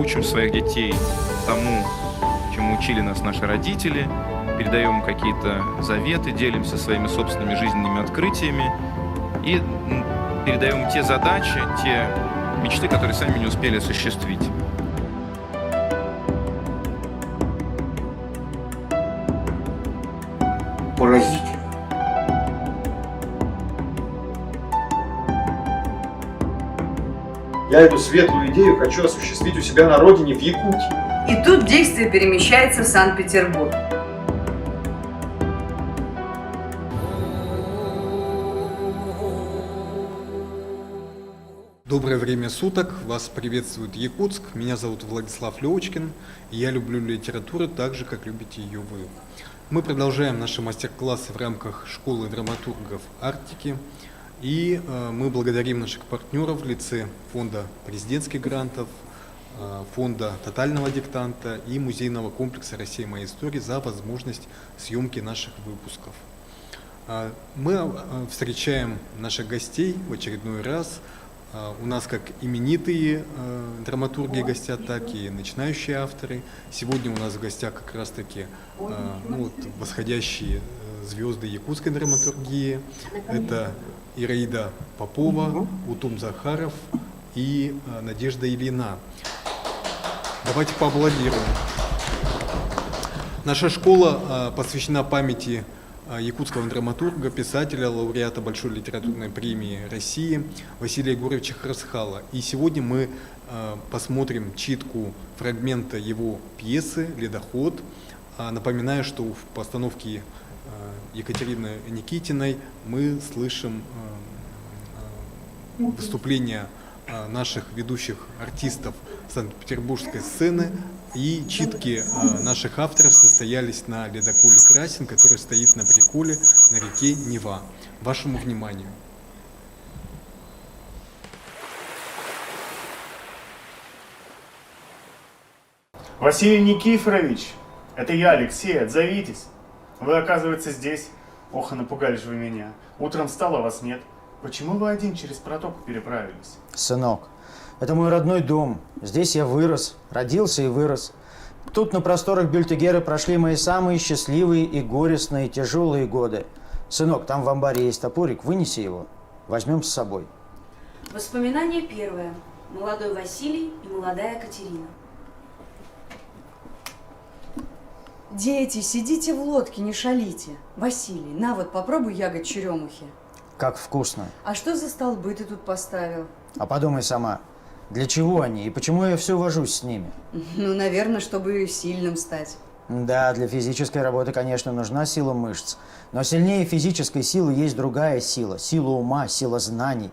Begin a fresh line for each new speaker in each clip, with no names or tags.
учим своих детей тому, чему учили нас наши родители, передаем какие-то заветы, делимся своими собственными жизненными открытиями и передаем те задачи, те мечты, которые сами не успели осуществить.
Поразительно. Я эту светлую идею хочу осуществить у себя на родине, в Якутии.
И тут действие перемещается в Санкт-Петербург.
Доброе время суток, вас приветствует Якутск, меня зовут Владислав Левочкин, и я люблю литературу так же, как любите ее вы. Мы продолжаем наши мастер-классы в рамках школы драматургов Арктики, и мы благодарим наших партнеров в лице фонда президентских грантов, фонда тотального диктанта и музейного комплекса «Россия. Моя история» за возможность съемки наших выпусков. Мы встречаем наших гостей в очередной раз. У нас как именитые драматурги гостят, так и начинающие авторы. Сегодня у нас в гостях как раз-таки восходящие звезды якутской драматургии. Это Ираида Попова, Утум Захаров и Надежда Ильина. Давайте поаплодируем. Наша школа посвящена памяти якутского драматурга, писателя, лауреата Большой литературной премии России Василия Егоровича Харсхала. И сегодня мы посмотрим читку фрагмента его пьесы «Ледоход». Напоминаю, что в постановке Екатерины Никитиной мы слышим выступления наших ведущих артистов Санкт-Петербургской сцены, и читки наших авторов состоялись на ледоколе «Красин», который стоит на приколе на реке Нева. Вашему вниманию.
Василий Никифорович, это я, Алексей, отзовитесь. Вы, оказывается, здесь. Ох, и напугали же вы меня. Утром встал, а вас нет. Почему вы один через протоку переправились?
Сынок, это мой родной дом. Здесь я вырос, родился и вырос. Тут на просторах Бюльтегера прошли мои самые счастливые и горестные, тяжелые годы. Сынок, там в амбаре есть топорик, вынеси его. Возьмем с собой.
Воспоминание первое. Молодой Василий и молодая Катерина.
Дети, сидите в лодке, не шалите. Василий, на вот попробуй ягод черемухи.
Как вкусно.
А что за столбы ты тут поставил?
А подумай сама, для чего они и почему я все вожусь с ними?
Ну, наверное, чтобы сильным стать.
Да, для физической работы, конечно, нужна сила мышц. Но сильнее физической силы есть другая сила. Сила ума, сила знаний.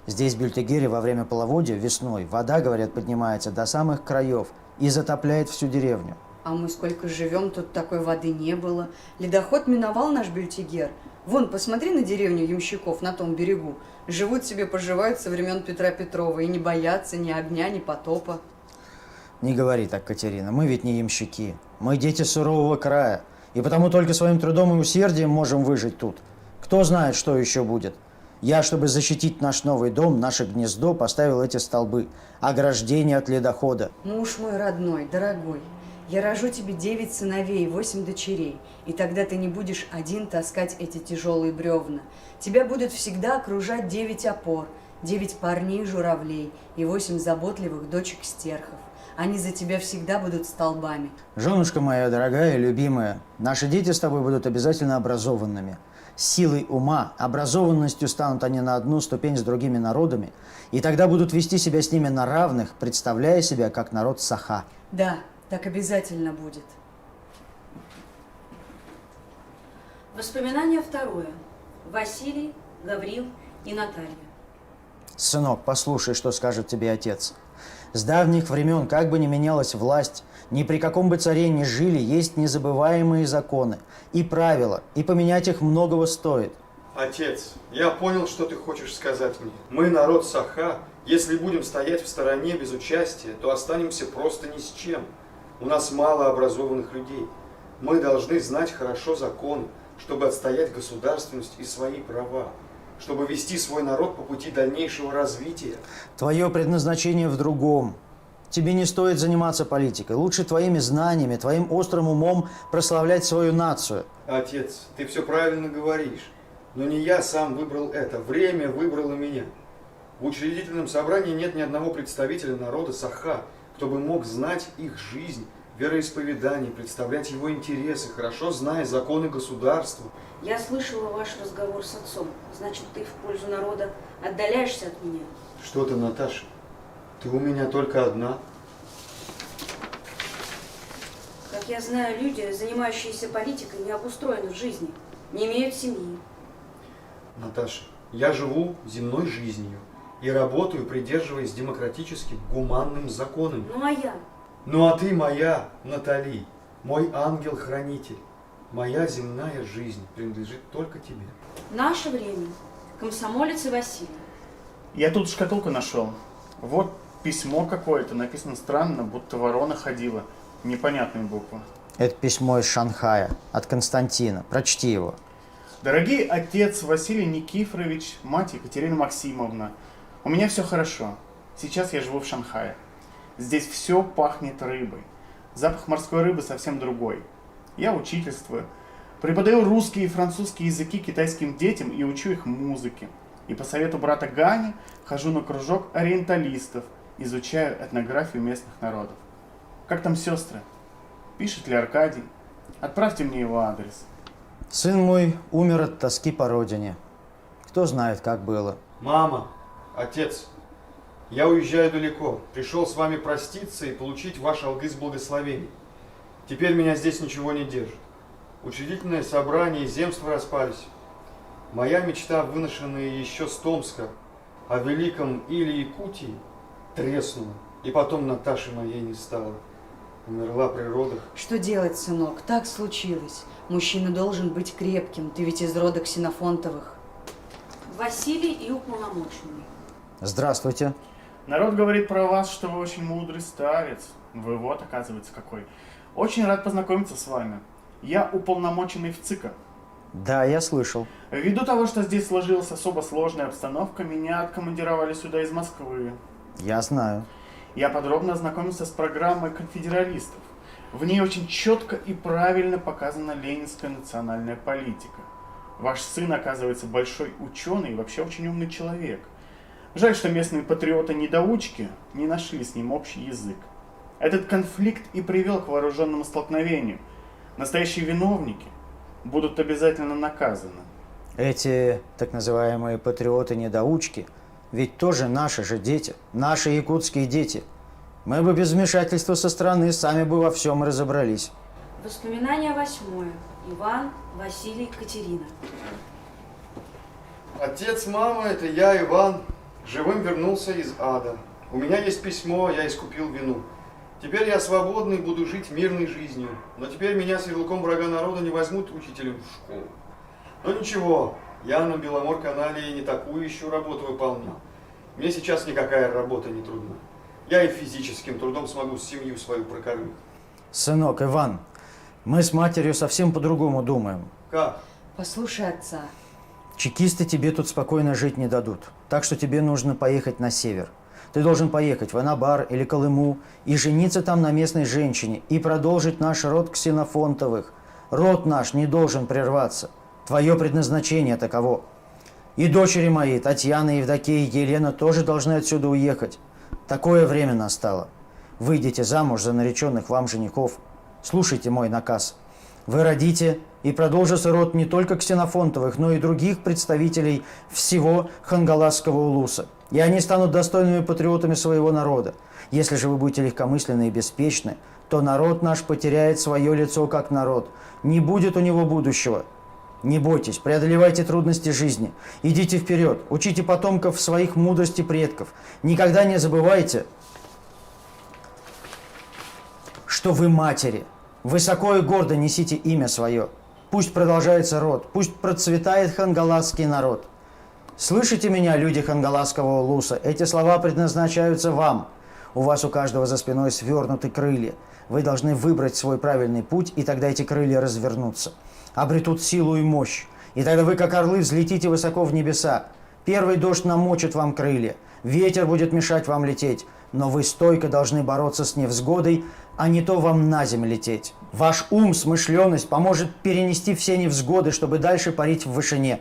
Здесь, в Бюльтегере, во время половодья, весной, вода, говорят, поднимается до самых краев и затопляет всю деревню.
А мы сколько живем, тут такой воды не было. Ледоход миновал наш Бюльтегер. Вон, посмотри на деревню ямщиков на том берегу. Живут себе, поживают со времен Петра Петрова и не боятся ни огня, ни потопа.
Не говори так, Катерина, мы ведь не ямщики. Мы дети сурового края. И потому только своим трудом и усердием можем выжить тут. Кто знает, что еще будет. Я, чтобы защитить наш новый дом, наше гнездо, поставил эти столбы. Ограждение от ледохода.
Муж мой родной, дорогой, я рожу тебе 9 сыновей и 8 дочерей, и тогда ты не будешь один таскать эти тяжелые бревна. Тебя будут всегда окружать 9 опор, 9 парней-журавлей и 8 заботливых дочек-стерхов. Они за тебя всегда будут столбами.
Женушка моя дорогая и любимая, наши дети с тобой будут обязательно образованными. Силой ума, образованностью станут они на одну ступень с другими народами, и тогда будут вести себя с ними на равных, представляя себя как народ Саха.
Да, так обязательно будет.
Воспоминание второе. Василий, Гаврил и Наталья.
Сынок, послушай, что скажет тебе отец. С давних времен, как бы ни менялась власть, ни при каком бы царе ни жили, есть незабываемые законы и правила, и поменять их многого стоит.
Отец, я понял, что ты хочешь сказать мне. Мы народ Саха. Если будем стоять в стороне без участия, то останемся просто ни с чем. У нас мало образованных людей. Мы должны знать хорошо законы, чтобы отстоять государственность и свои права, чтобы вести свой народ по пути дальнейшего развития.
Твое предназначение в другом. тебе не стоит заниматься политикой. Лучше твоими знаниями, твоим острым умом прославлять свою нацию.
Отец, ты все правильно говоришь. Но не я сам выбрал это. Время выбрало меня. В учредительном собрании нет ни одного представителя народа Саха, кто бы мог знать их жизнь, вероисповедание, представлять его интересы, хорошо зная законы государства.
Я слышала ваш разговор с отцом. Значит, ты в пользу народа отдаляешься от меня.
Что ты, Наташа? Ты у меня только одна.
Как я знаю, люди, занимающиеся политикой, не обустроены в жизни, не имеют семьи.
Наташа, я живу земной жизнью и работаю, придерживаясь демократическим, гуманным законам.
Ну а я?
Ну а ты моя, Натали, мой ангел-хранитель. Моя земная жизнь принадлежит только тебе.
Наше время. Комсомолец и Василий.
Я тут шкатулку нашел. Вот письмо какое-то, написано странно, будто ворона ходила. Непонятные буквы.
Это письмо из Шанхая, от Константина. Прочти его.
Дорогий отец Василий Никифорович, мать Екатерина Максимовна, у меня все хорошо. Сейчас я живу в Шанхае. Здесь все пахнет рыбой. Запах морской рыбы совсем другой. Я учительствую. Преподаю русский и французский языки китайским детям и учу их музыке. И по совету брата Гани хожу на кружок ориенталистов, изучаю этнографию местных народов. Как там сестры? Пишет ли Аркадий? Отправьте мне его адрес.
Сын мой умер от тоски по родине. Кто знает, как было.
Мама, отец, я уезжаю далеко. Пришел с вами проститься и получить ваш алгыс благословений. Теперь меня здесь ничего не держит. Учредительное собрание и земства распались. Моя мечта, выношенная еще с Томска, о великом или Якутии, треснула. И потом Наташи моей не стало. Умерла при родах.
Что делать, сынок? Так случилось. Мужчина должен быть крепким. Ты ведь из рода Ксенофонтовых.
Василий и уполномоченный.
Здравствуйте.
Народ говорит про вас, что вы очень мудрый старец. Вы вот, оказывается, какой. Очень рад познакомиться с вами. Я уполномоченный в ЦИКа.
Да, я слышал.
Ввиду того, что здесь сложилась особо сложная обстановка, меня откомандировали сюда из Москвы.
Я знаю.
Я подробно ознакомился с программой конфедералистов. В ней очень четко и правильно показана ленинская национальная политика. Ваш сын, оказывается, большой ученый и вообще очень умный человек. Жаль, что местные патриоты-недоучки не нашли с ним общий язык. Этот конфликт и привел к вооруженному столкновению. Настоящие виновники будут обязательно наказаны.
Эти так называемые патриоты-недоучки ведь тоже наши же дети, наши якутские дети. Мы бы без вмешательства со стороны сами бы во всем разобрались.
Воспоминание 8. Иван, Василий, Катерина.
Отец, мама, это я, Иван, живым вернулся из ада. У меня есть письмо, я искупил вину. Теперь я свободный, буду жить мирной жизнью. Но теперь меня с ярлыком врага народа не возьмут учителем в школу. Но ничего, я на Беломор-канале не такую еще работу выполнял. Мне сейчас никакая работа не трудна. Я и физическим трудом смогу семью свою прокормить.
Сынок, Иван, мы с матерью совсем по-другому думаем.
Как?
Послушай отца.
Чекисты тебе тут спокойно жить не дадут. Так что тебе нужно поехать на север. Ты должен поехать в Анабар или Колыму и жениться там на местной женщине и продолжить наш род Ксенофонтовых. Род наш не должен прерваться. Твое предназначение таково. И дочери мои, Татьяна, Евдокия и Елена, тоже должны отсюда уехать. Такое время настало. Выйдите замуж за нареченных вам женихов. Слушайте мой наказ. Вы родите и продолжится род не только Ксенофонтовых, но и других представителей всего хангаласского улуса. И они станут достойными патриотами своего народа. Если же вы будете легкомысленны и беспечны, то народ наш потеряет свое лицо как народ. Не будет у него будущего. Не бойтесь, преодолевайте трудности жизни. Идите вперед, учите потомков своих мудрости предков. Никогда не забывайте, что вы матери. Высоко и гордо несите имя свое. Пусть продолжается род, пусть процветает хангаласский народ. Слышите меня, люди хангаласского улуса? Эти слова предназначаются вам. У вас у каждого за спиной свернуты крылья. Вы должны выбрать свой правильный путь, и тогда эти крылья развернутся. Обретут силу и мощь. И тогда вы, как орлы, взлетите высоко в небеса. Первый дождь намочит вам крылья. Ветер будет мешать вам лететь. Но вы стойко должны бороться с невзгодой, а не то вам на землю лететь. Ваш ум, смышленность поможет перенести все невзгоды, чтобы дальше парить в вышине.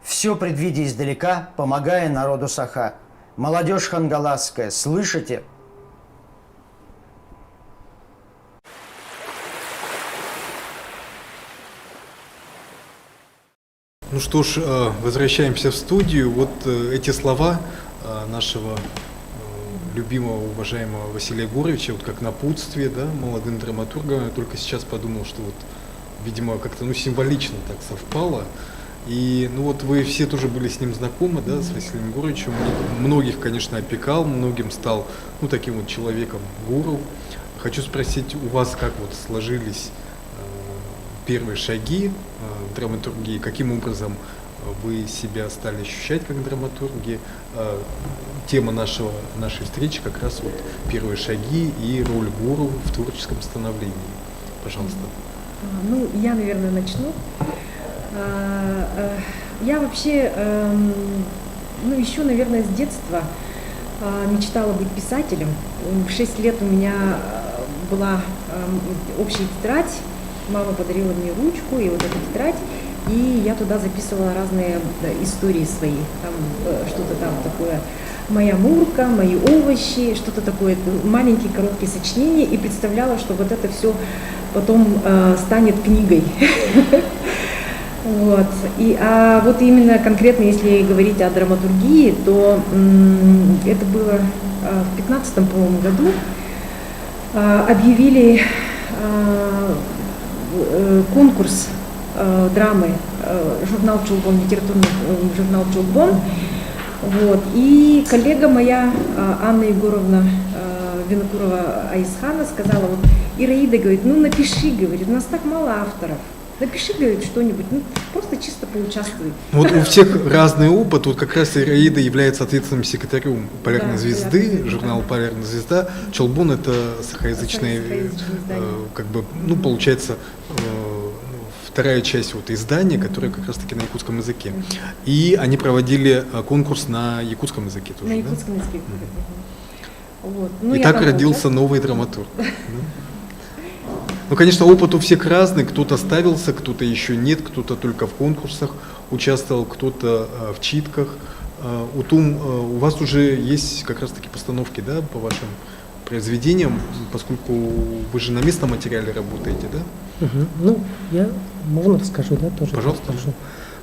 Все предвидя издалека, помогая народу Саха. Молодежь хангаласская, слышите?
Ну что ж, возвращаемся в студию. Вот эти слова нашего любимого, уважаемого Василия Егоровича, вот как напутствие, да, молодым драматургам. Я только сейчас подумал, что вот, видимо, как-то символично так совпало. И вот вы все тоже были с ним знакомы, да, с Василием Егоровичем. Многих, конечно, опекал, многим стал таким вот человеком-гуру. Хочу спросить у вас, как вот сложились первые шаги в драматургии, каким образом вы себя стали ощущать как драматурги. Тема нашей встречи как раз вот первые шаги и роль гуру в творческом становлении. Пожалуйста.
Я, наверное, начну. Я вообще, еще, наверное, с детства мечтала быть писателем. В 6 лет у меня была общая тетрадь. Мама подарила мне ручку и вот эту тетрадь, и я туда записывала разные истории свои. Там что-то там такое, моя мурка, мои овощи, что-то такое, маленькие короткие сочинения, и представляла, что вот это все потом станет книгой. Вот. А вот именно конкретно, если говорить о драматургии, то это было в 15-м, по-моему, году. Объявили конкурс драмы, журнал «Чулбон», литературный журнал «Чулбон». Вот. И коллега моя, Анна Егоровна Винокурова-Аисхана, сказала, вот, Ираида, говорит, напиши, говорит, у нас так мало авторов. Напиши, говорит, что-нибудь, просто чисто поучаствуй.
Вот у всех разный опыт. Вот как раз Ираида является ответственным секретарем «Полярной звезды», журнала «Полярная звезда». Чулбон — это сахаязычный, получается, вторая часть издания, которая как раз-таки на якутском языке. И они проводили конкурс на якутском языке тоже.
На якутском языке. Вот.
И так родился новый драматург. Конечно, опыт у всех разный, кто-то ставился, кто-то еще нет, кто-то только в конкурсах участвовал, кто-то в читках. У вас уже есть как раз-таки постановки, да, по вашим произведениям, поскольку вы же на местном материале работаете, да?
Я, можно расскажу, да, тоже?
Пожалуйста.
Расскажу.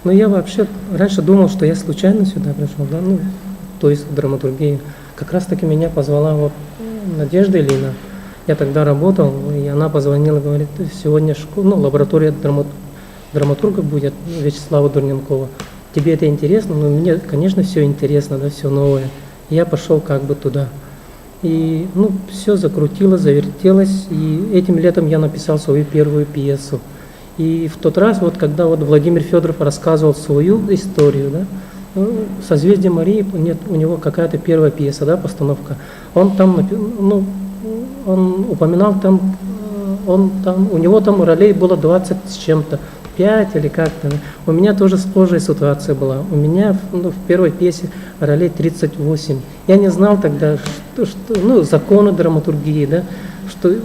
Я вообще раньше думал, что я случайно сюда пришел, да, то есть в драматургии. Как раз-таки меня позвала Надежда Ильина. Я тогда работал, и она позвонила, говорит, сегодня лаборатория драматурга будет, Вячеслава Дурненкова. Тебе это интересно? Мне, конечно, все интересно, да, все новое. И я пошел туда. И, все закрутилось, завертелось, и этим летом я написал свою первую пьесу. И в тот раз, когда Владимир Федоров рассказывал свою историю, да, «Созвездие Марии», нет, у него какая-то первая пьеса, да, постановка, он там, он упоминал у него там ролей было 20 с чем-то, 5 или как-то. У меня тоже схожая ситуация была. У меня в первой пьесе ролей 38. Я не знал тогда, что законы драматургии, да, что,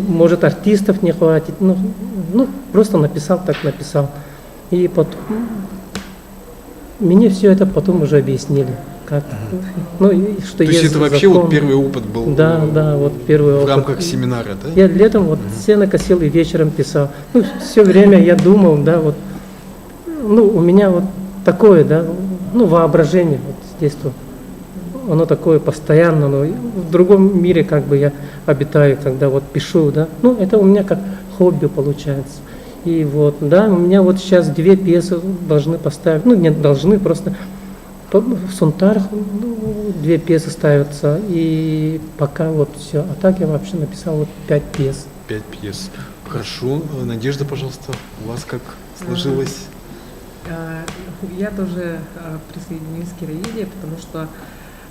может, артистов не хватит. Просто написал. И потом мне все это потом уже объяснили.
То есть это вообще первый опыт был?
Да, первый опыт.
В рамках семинара, да?
Я летом сено косил и вечером писал. Все время я думал, да, у меня такое, да, воображение с детства. Оно такое постоянно, но в другом мире я обитаю, когда пишу, да. Это у меня как хобби получается. И у меня сейчас 2 пьесы должны поставить, нет, должны, просто в Сунтарах 2 пьесы ставятся, и пока все. А так я вообще написал 5 пьес.
5 пьес. Хорошо. Надежда, пожалуйста, у вас как сложилось?
Я тоже присоединюсь к Ираиде, потому что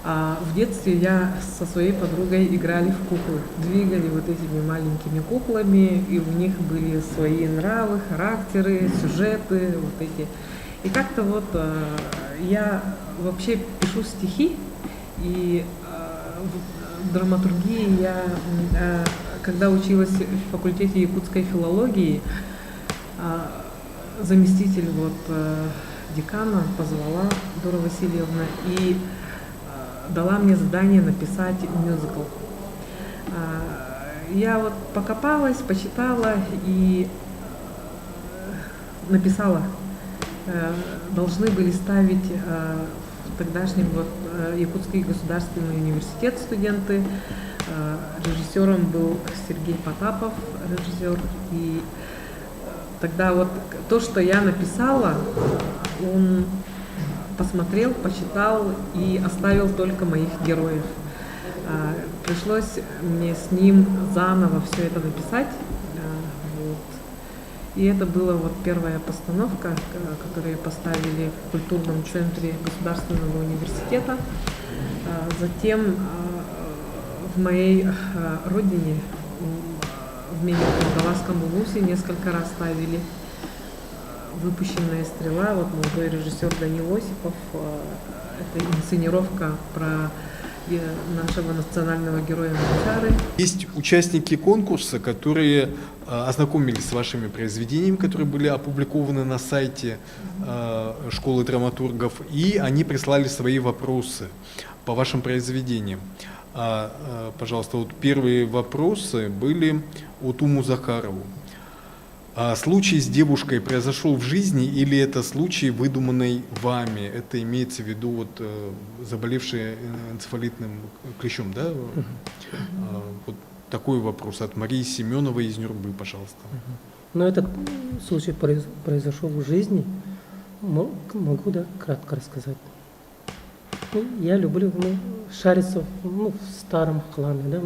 в детстве я со своей подругой играли в куклы, двигали этими маленькими куклами, и у них были свои нравы, характеры, сюжеты, эти. И как-то я вообще пишу стихи, и драматургии я, когда училась в факультете якутской филологии, заместитель декана позвала, Дора Васильевна, и дала мне задание написать мюзикл. Я покопалась, почитала и написала. Должны были ставить в тогдашнем Якутский государственный университет студенты. Режиссером был Сергей Потапов, режиссер. И тогда то, что я написала, он посмотрел, почитал и оставил только моих героев. Пришлось мне с ним заново все это написать. И это была первая постановка, которую поставили в культурном центре Государственного университета. Затем в моей родине, в Меликом-Галасском Улусе, несколько раз ставили «Выпущенная стрела». Молодой режиссер Данил Осипов. Это инсценировка про нашего национального героя Манчары.
Есть участники конкурса, которые ознакомились с вашими произведениями, которые были опубликованы на сайте школы драматургов, и они прислали свои вопросы по вашим произведениям. Пожалуйста, первые вопросы были от Уму Захарову. Случай с девушкой произошел в жизни или это случай, выдуманный вами? Это имеется в виду заболевшая энцефалитным клещом, да? Такой вопрос от Марии Семеновой из Нюрбы, пожалуйста.
Но этот случай произошел в жизни. Могу, кратко рассказать. Я люблю шариться в старом хламе, да?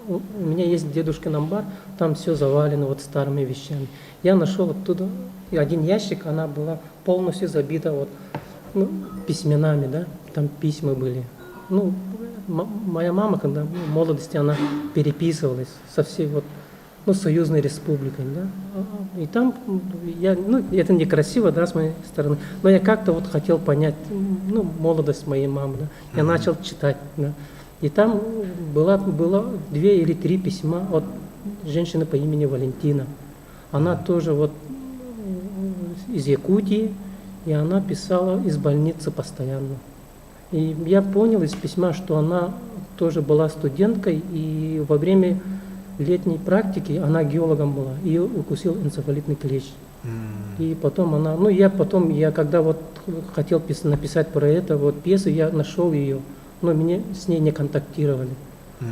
У меня есть дедушкин амбар, там все завалено старыми вещами. Я нашел оттуда один ящик, она была полностью забита письменами, да, там письма были. Моя мама, когда в молодости, она переписывалась со всей союзной республикой, да. И там это некрасиво, да, с моей стороны, но я как-то хотел понять, молодость моей мамы, да. Я начал читать, да. И там было 2 или 3 письма от женщины по имени Валентина. Она тоже из Якутии, и она писала из больницы постоянно. И я понял из письма, что она тоже была студенткой, и во время летней практики она геологом была, ее укусил энцефалитный клещ. И потом я когда хотел написать про это пьесу, я нашел ее. Но меня с ней не контактировали.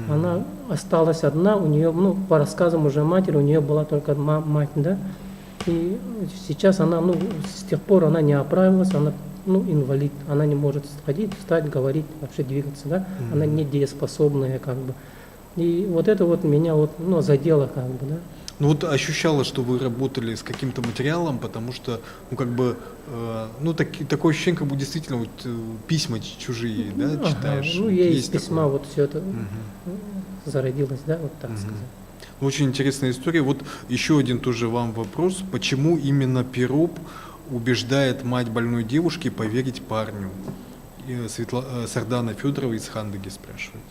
Она осталась одна, у нее, по рассказам уже матери, у нее была только мать, да. И сейчас она, с тех пор она не оправилась, она, инвалид, она не может ходить, встать, говорить, вообще двигаться, да. Она недееспособная, как бы. И это меня задело, как бы, да.
Ощущала, что вы работали с каким-то материалом, потому что, такое ощущение, как бы действительно письма чужие, да, читаешь.
Есть письма, все это зародилось, да, так сказать.
Очень интересная история. Еще один тоже вам вопрос. Почему именно Пироп убеждает мать больной девушки поверить парню? Сардана Федорова из Хандыги спрашивает.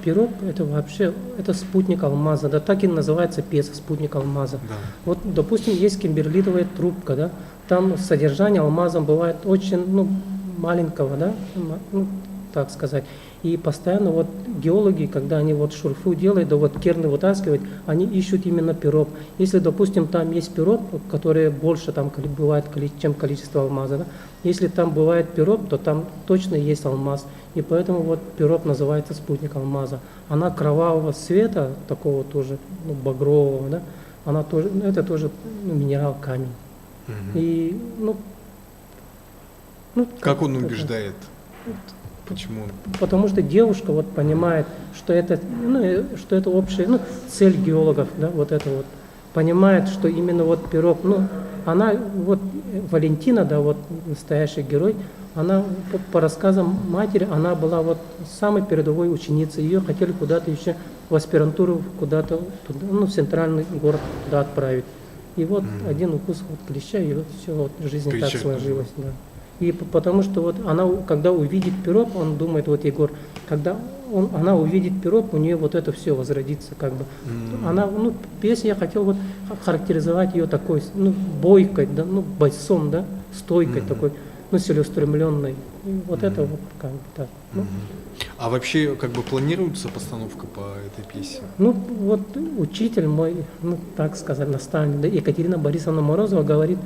Пироп это вообще, это спутник алмаза, да, так и называется пьеса «Спутник алмаза». Да. Допустим, есть кимберлитовая трубка, да, там содержание алмаза бывает очень, маленького, да, так сказать. И постоянно геологи, когда они шурфу делают, да керны вытаскивают, они ищут именно пироп. Если, допустим, там есть пироп, который больше там бывает, чем количество алмаза, да, если там бывает пироп, то там точно есть алмаз. И поэтому пироп называется спутник алмаза. Она кровавого цвета, такого тоже, багрового, да, она тоже, это тоже минерал камень. И,
как он убеждает? Почему?
Потому что девушка понимает, что это, что это общая, цель геологов, да, понимает, что именно пирог, она, Валентина, да, настоящий герой, она, по рассказам матери, она была самой передовой ученицей, ее хотели куда-то еще в аспирантуру, куда-то, в центральный город туда отправить. И один укус клеща, и все, жизнь так сложилась, да. И потому что вот она, когда увидит пирог, он думает, вот Егор, когда она увидит пирог, у нее вот это все возродится, как бы. Она, ну, песня, я хотел вот характеризовать ее такой, ну, бойкой, да, ну, бойцом, да, стойкой такой, ну, целеустремленной. И вот это вот как бы так. Ну.
А вообще, как бы планируется постановка по этой пьесе?
Ну, вот учитель мой, ну, так сказать, наставник, да, Екатерина Борисовна Морозова говорит,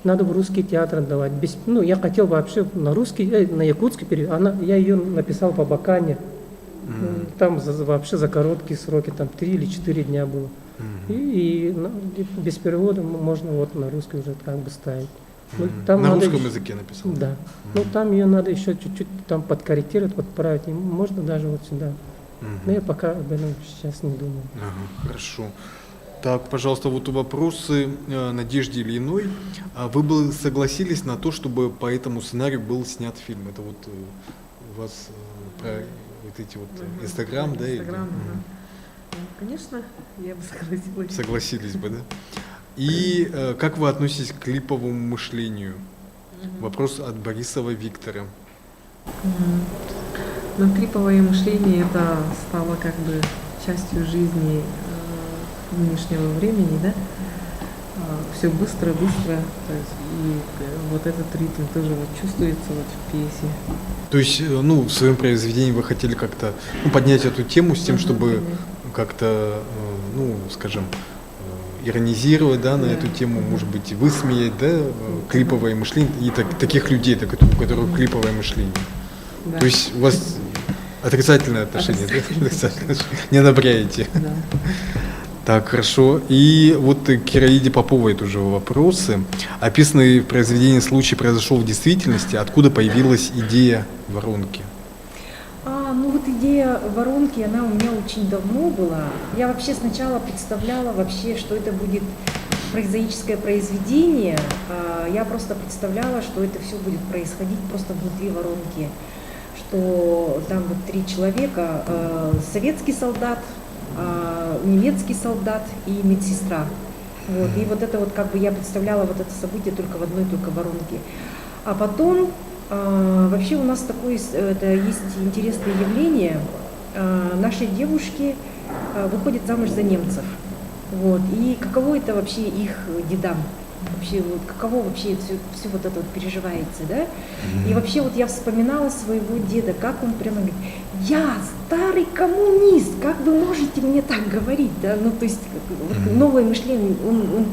надо в русский театр отдавать. Ну, я хотел вообще на русский, на якутский перевод. Я ее написал по Бакане. Там вообще за короткие сроки, там 3 или 4 дня было. И без перевода можно вот на русский уже как бы ставить. Ну, там
на
надо
русском языке написал?
Да. Ну, там ее надо еще чуть-чуть там подкорректировать, подправить. И можно даже вот сюда. Но я пока об этом сейчас не думаю.
Ага, хорошо. Так, пожалуйста, вот вопросы Надежде Ильиной. Вы бы согласились на то, чтобы по этому сценарию был снят фильм? Это вот у вас про вот эти вот Инстаграм, да?
Инстаграм, да. Конечно, я бы согласилась.
Согласились бы, да? И как вы относитесь к клиповому мышлению? Вопрос от Борисова Виктора.
Но клиповое мышление это стало как бы частью жизни нынешнего времени, да? Все быстро, то есть, и вот этот ритм тоже вот чувствуется вот в пьесе.
То есть, ну, в своем произведении вы хотели как-то поднять эту тему с тем, чтобы как-то, ну, скажем, иронизировать, да, на эту тему, может быть, высмеять, да, клиповое мышление и таких людей, у которых клиповое мисление.
Да.
То есть у вас отрицательное отношение, да? Не одобряете.
Да.
Так, хорошо. И вот к Ираиде Поповой тоже вопросы. Описанный в произведении случай произошел в действительности. Откуда появилась идея воронки?
Ну вот идея воронки, она у меня очень давно была. Я вообще сначала представляла вообще, что это будет прозаическое произведение. Я просто представляла, что это все будет происходить просто внутри воронки. Что там вот 3 человека, советский солдат, немецкий солдат и медсестра. Вот. И вот это вот как бы я представляла вот это событие только в одной только воронке. А потом вообще у нас такое это есть интересное явление. Наши девушки выходят замуж за немцев. Вот. И каково это вообще их дедам? Вообще, вот, каково вообще все вот это вот переживается, да? И вообще вот я вспоминала своего деда, как он прямо говорит, я старый коммунист, как вы можете мне так говорить, да? Ну, то есть вот, новое мышление, он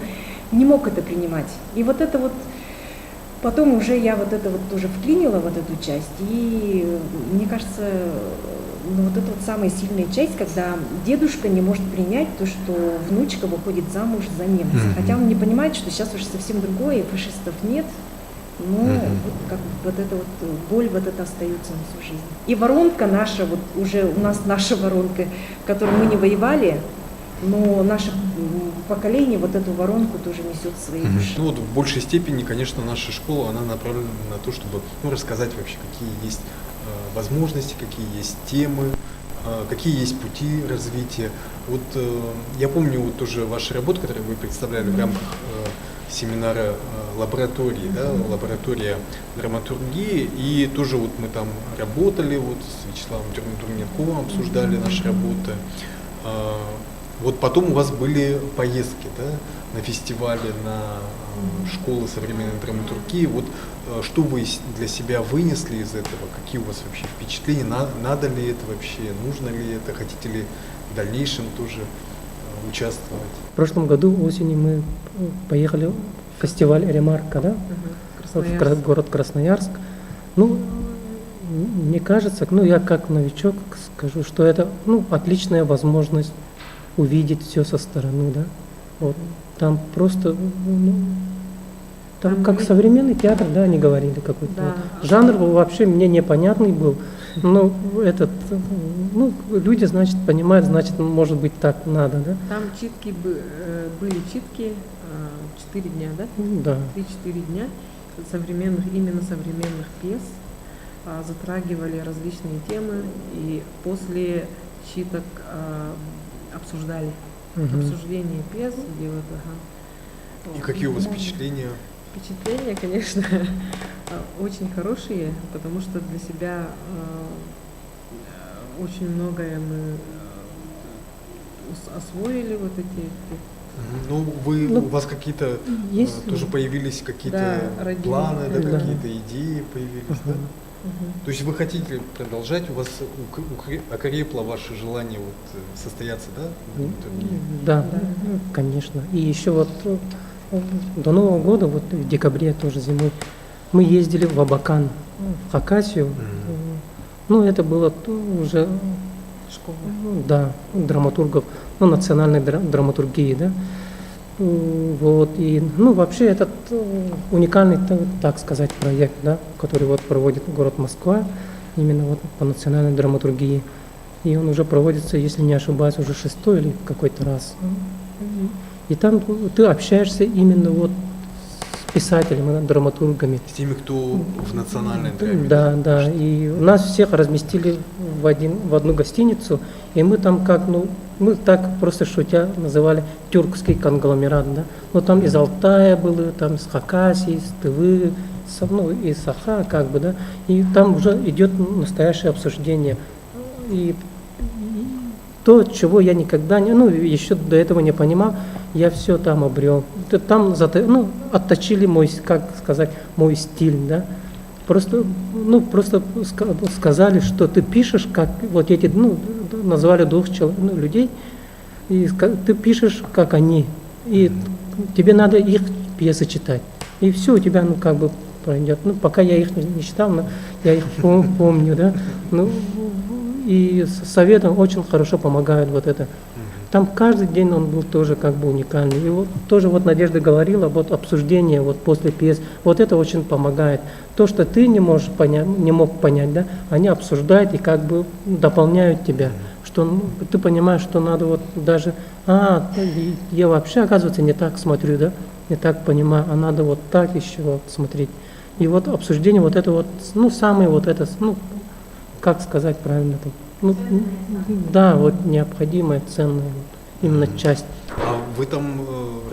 не мог это принимать. И вот это вот, потом уже я вот это вот тоже вклинила вот эту часть, и мне кажется, ну, вот это вот самая сильная часть, когда дедушка не может принять то, что внучка выходит замуж за немца. Хотя он не понимает, что сейчас уже совсем другое, фашистов нет, но вот, как вот эта вот боль вот это остается на всю жизнь. И воронка наша, вот уже у нас наша воронка, в которой мы не воевали, но наше поколение вот эту воронку тоже несет в своей душе.
Ну вот в большей степени, конечно, наша школа, она направлена на то, чтобы рассказать вообще, какие есть возможности, какие есть темы, какие есть пути развития. Вот я помню вот тоже ваши работы, которые вы представляли в рамках семинара лаборатории, да, лаборатория драматургии, и тоже вот мы там работали, вот с Вячеславом Турниковым обсуждали наши работы. Вот потом у вас были поездки, да, на фестивале, на школы современной драматургии. Вот что вы для себя вынесли из этого? Какие у вас вообще впечатления? Надо ли это вообще? Нужно ли это? Хотите ли в дальнейшем тоже участвовать?
В прошлом году осенью мы поехали в фестиваль «Ремарка», да? В город Красноярск. Ну, мне кажется, ну, я как новичок скажу, что это, ну, отличная возможность увидеть все со стороны, да. Вот. Там просто, ну, там как современный театр, да, они говорили какой-то.
Да.
Вот. Жанр вообще мне непонятный был, но этот, ну, люди, значит, понимают, значит, может быть, так надо, да.
Там читки были читки 4 дня, да?
Да.
3-4 дня именно современных пьес, затрагивали различные темы, и после читок обсуждали обсуждение пьес, где вот,
И какие у вас впечатления?
Впечатления, конечно, очень хорошие, потому что для себя очень многое мы освоили вот эти.
Ну, у вас какие-то
есть,
тоже появились какие-то
да,
планы, да,
да.
какие-то идеи появились, да? То есть вы хотите продолжать, у вас окрепло ваше желание вот состояться, да? в драматургии?
Да, конечно. И еще вот до Нового года, вот в декабре тоже зимой, мы ездили в Абакан, в Хакасию. Ну, это было уже школа, да, драматургов, ну, национальной драматургии, да. Вот, и, ну, вообще этот уникальный, так сказать, проект, да, который вот проводит город Москва, именно вот по национальной драматургии. И он уже проводится, если не ошибаюсь, уже 6-й или какой-то раз. И там ты общаешься именно вот с писателями, драматургами.
С теми, кто в национальной драме.
Да, да. И нас всех разместили в одну гостиницу, и мы там как, ну, мы так просто шутя называли тюркский конгломерат, да. Ну, там из Алтая было, там из Хакасии, из Тывы, ну, из Саха, как бы, да. И там уже идет настоящее обсуждение. И то, чего я никогда не, ну, еще до этого не понимал, я все там обрел. Там, ну, отточили мой, как сказать, мой стиль, да. Просто, ну, просто сказали, что ты пишешь, как вот эти, ну, назвали двух людей, и ты пишешь, как они, и тебе надо их пьесы читать. И все у тебя, ну, как бы пройдет. Ну, пока я их не читал, но я их помню, да. Ну, и советом очень хорошо помогают вот это. Там каждый день он был тоже как бы уникальный. И вот тоже вот Надежда говорила, вот обсуждение вот после пьес, вот это очень помогает. То, что ты не можешь понять, не мог понять, да, они обсуждают и как бы дополняют тебя. Что, ну, ты понимаешь, что надо вот даже, я вообще, оказывается, не так смотрю, да, не так понимаю, а надо вот так еще вот смотреть. И вот обсуждение вот это вот, ну, самое вот это, ну, как сказать правильно-то? Ну, да, вот необходимая, ценная вот, именно часть.
А вы там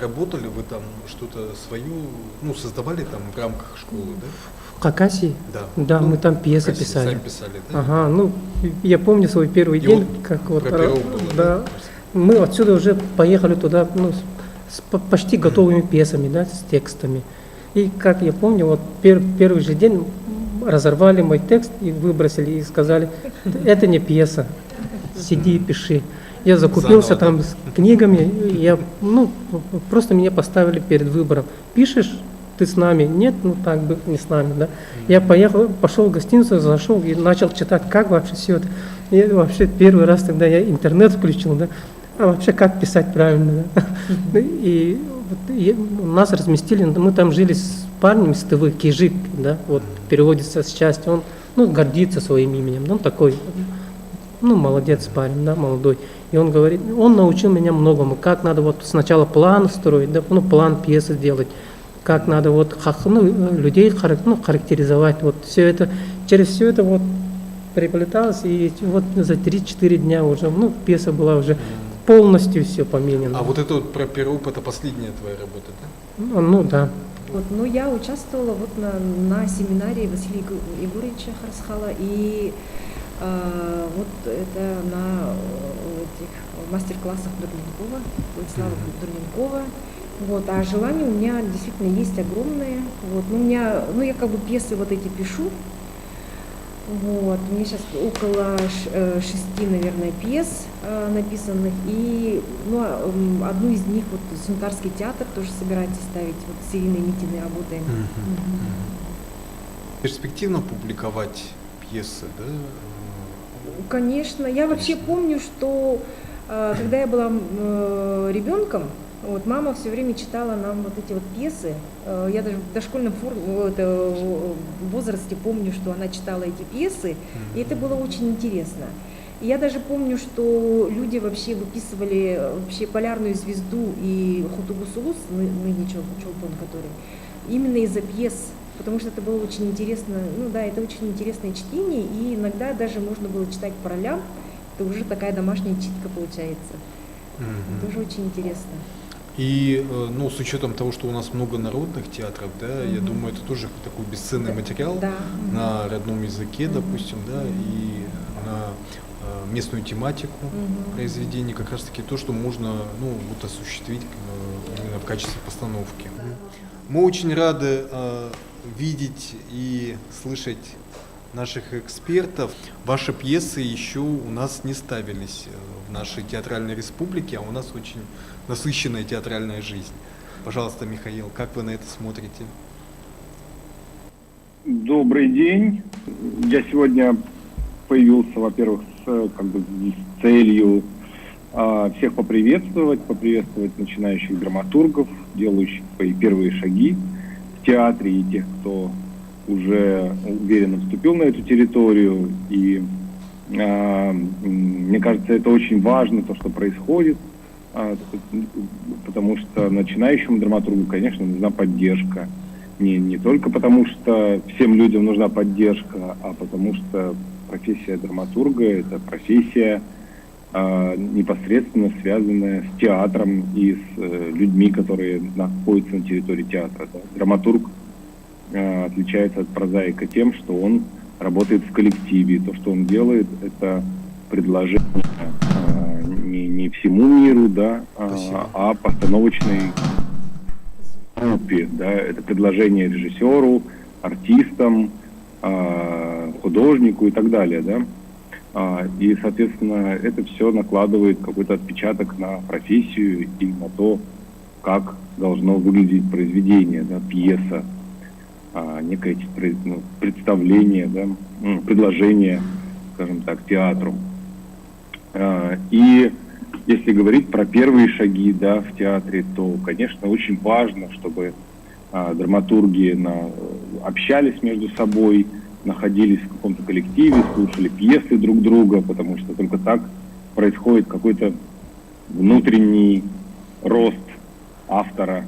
работали, вы там что-то свое, ну, создавали там в рамках школы, да?
В Хакасии?
Да.
Да,
Ну,
мы там пьесы
Хакасии
писали.
сами писали, да?
Ага, ну, я помню свой первый
И
день,
вот
как вот,
про пирог было,
да, мы отсюда уже поехали туда, ну, с почти готовыми пьесами, да, с текстами. И как я помню, вот первый же день разорвали мой текст и выбросили, и сказали, это не пьеса, сиди и пиши. Я закупился
Заново,
там с книгами, я, ну, просто меня поставили перед выбором. Пишешь, ты с нами, нет, ну так бы не с нами, да. Я пошел в гостиницу, зашел и начал читать, как вообще все это. И вообще первый раз тогда я интернет включил, да, а вообще как писать правильно, да. И нас разместили, мы там жили с парнем из Тывы, Кижик, да, вот переводится с части, он, ну, гордится своим именем, он такой, ну, молодец парень, да, молодой. И он говорит, он научил меня многому, как надо вот сначала план строить, да, ну, план пьесы делать, как надо вот, ну, людей характеризовать, вот все это, через все это вот приплеталось, и вот за 3-4 дня уже, ну, пьеса была уже полностью все поменено.
А вот это вот про пирог, это последняя твоя работа, да?
Ну, да.
Вот, ну, я участвовала вот на семинаре Василия Егоровича Харсхала, и вот это на этих мастер-классах Дурненкова, Владислава Дурненкова. Вот, а желание у меня действительно есть огромное. Вот, ну, я как бы пьесы вот эти пишу. Вот, у меня сейчас около 6, наверное, пьес написанных, и, ну, одну из них вот Сунтарский театр тоже собирается ставить, вот с Ириной Митиной работаем.
Перспективно публиковать пьесы, да?
Конечно, я вообще помню, что когда я была ребенком, вот, мама все время читала нам вот эти вот пьесы. Я даже в дошкольном возрасте помню, что она читала эти пьесы, и это было очень интересно. И я даже помню, что люди вообще выписывали вообще «Полярную звезду» и «Хутугусулус», ныне Чолпон, который, именно из-за пьес, потому что это было очень интересно, ну да, это очень интересное чтение, и иногда даже можно было читать по ролям, это уже такая домашняя читка получается. Тоже очень интересно.
И, ну, с учетом того, что у нас много народных театров, да, я думаю, это тоже такой бесценный материал
Да.
на родном языке, допустим, да, и на местную тематику произведений, как раз таки то, что можно, ну, вот осуществить именно в качестве постановки. Мы очень рады видеть и слышать наших экспертов. Ваши пьесы еще у нас не ставились в нашей театральной республике, а у нас очень насыщенная театральная жизнь. Пожалуйста, Михаил, как вы на это смотрите?
Добрый день. Я сегодня появился, во-первых, с целью всех поприветствовать начинающих драматургов, делающих свои первые шаги в театре, и тех, кто уже уверенно вступил на эту территорию. И мне кажется, это очень важно, то, что происходит, потому что начинающему драматургу, конечно, нужна поддержка. Не только потому, что всем людям нужна поддержка, а потому что профессия драматурга – это профессия, непосредственно связанная с театром и с людьми, которые находятся на территории театра. Да. Драматург отличается от прозаика тем, что он работает в коллективе. То, что он делает, это предложение не всему миру, да, а постановочной группе. Да. Это предложение режиссеру, артистам, художнику и так далее. Да. И, соответственно, это все накладывает какой-то отпечаток на профессию и на то, как должно выглядеть произведение, да, пьеса, некое представление, да, предложение, скажем так, театру. И если говорить про первые шаги, да, в театре, то, конечно, очень важно, чтобы драматурги общались между собой, находились в каком-то коллективе, слушали пьесы друг друга, потому что только так происходит какой-то внутренний рост автора,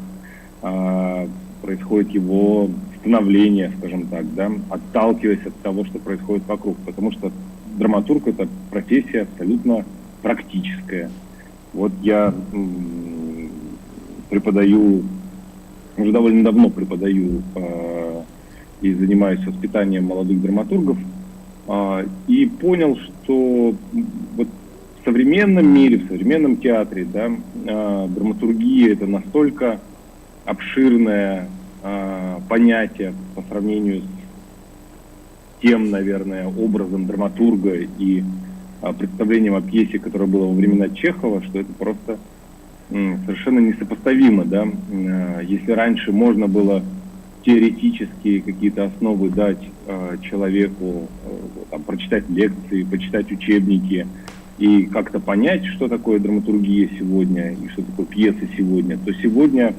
происходит его становление, скажем так, да, отталкиваясь от того, что происходит вокруг, потому что драматург — это профессия абсолютно практическая. Вот я преподаю, уже довольно давно преподаю и занимаюсь воспитанием молодых драматургов, и понял, что вот в современном мире, в современном театре, да, драматургия — это настолько обширное понятие по сравнению с тем, наверное, образом драматурга и представлением о пьесе, которое было во времена Чехова, что это просто совершенно несопоставимо. Да? Если раньше можно было теоретические какие-то основы дать человеку, там, прочитать лекции, почитать учебники и как-то понять, что такое драматургия сегодня и что такое пьеса сегодня, то сегодня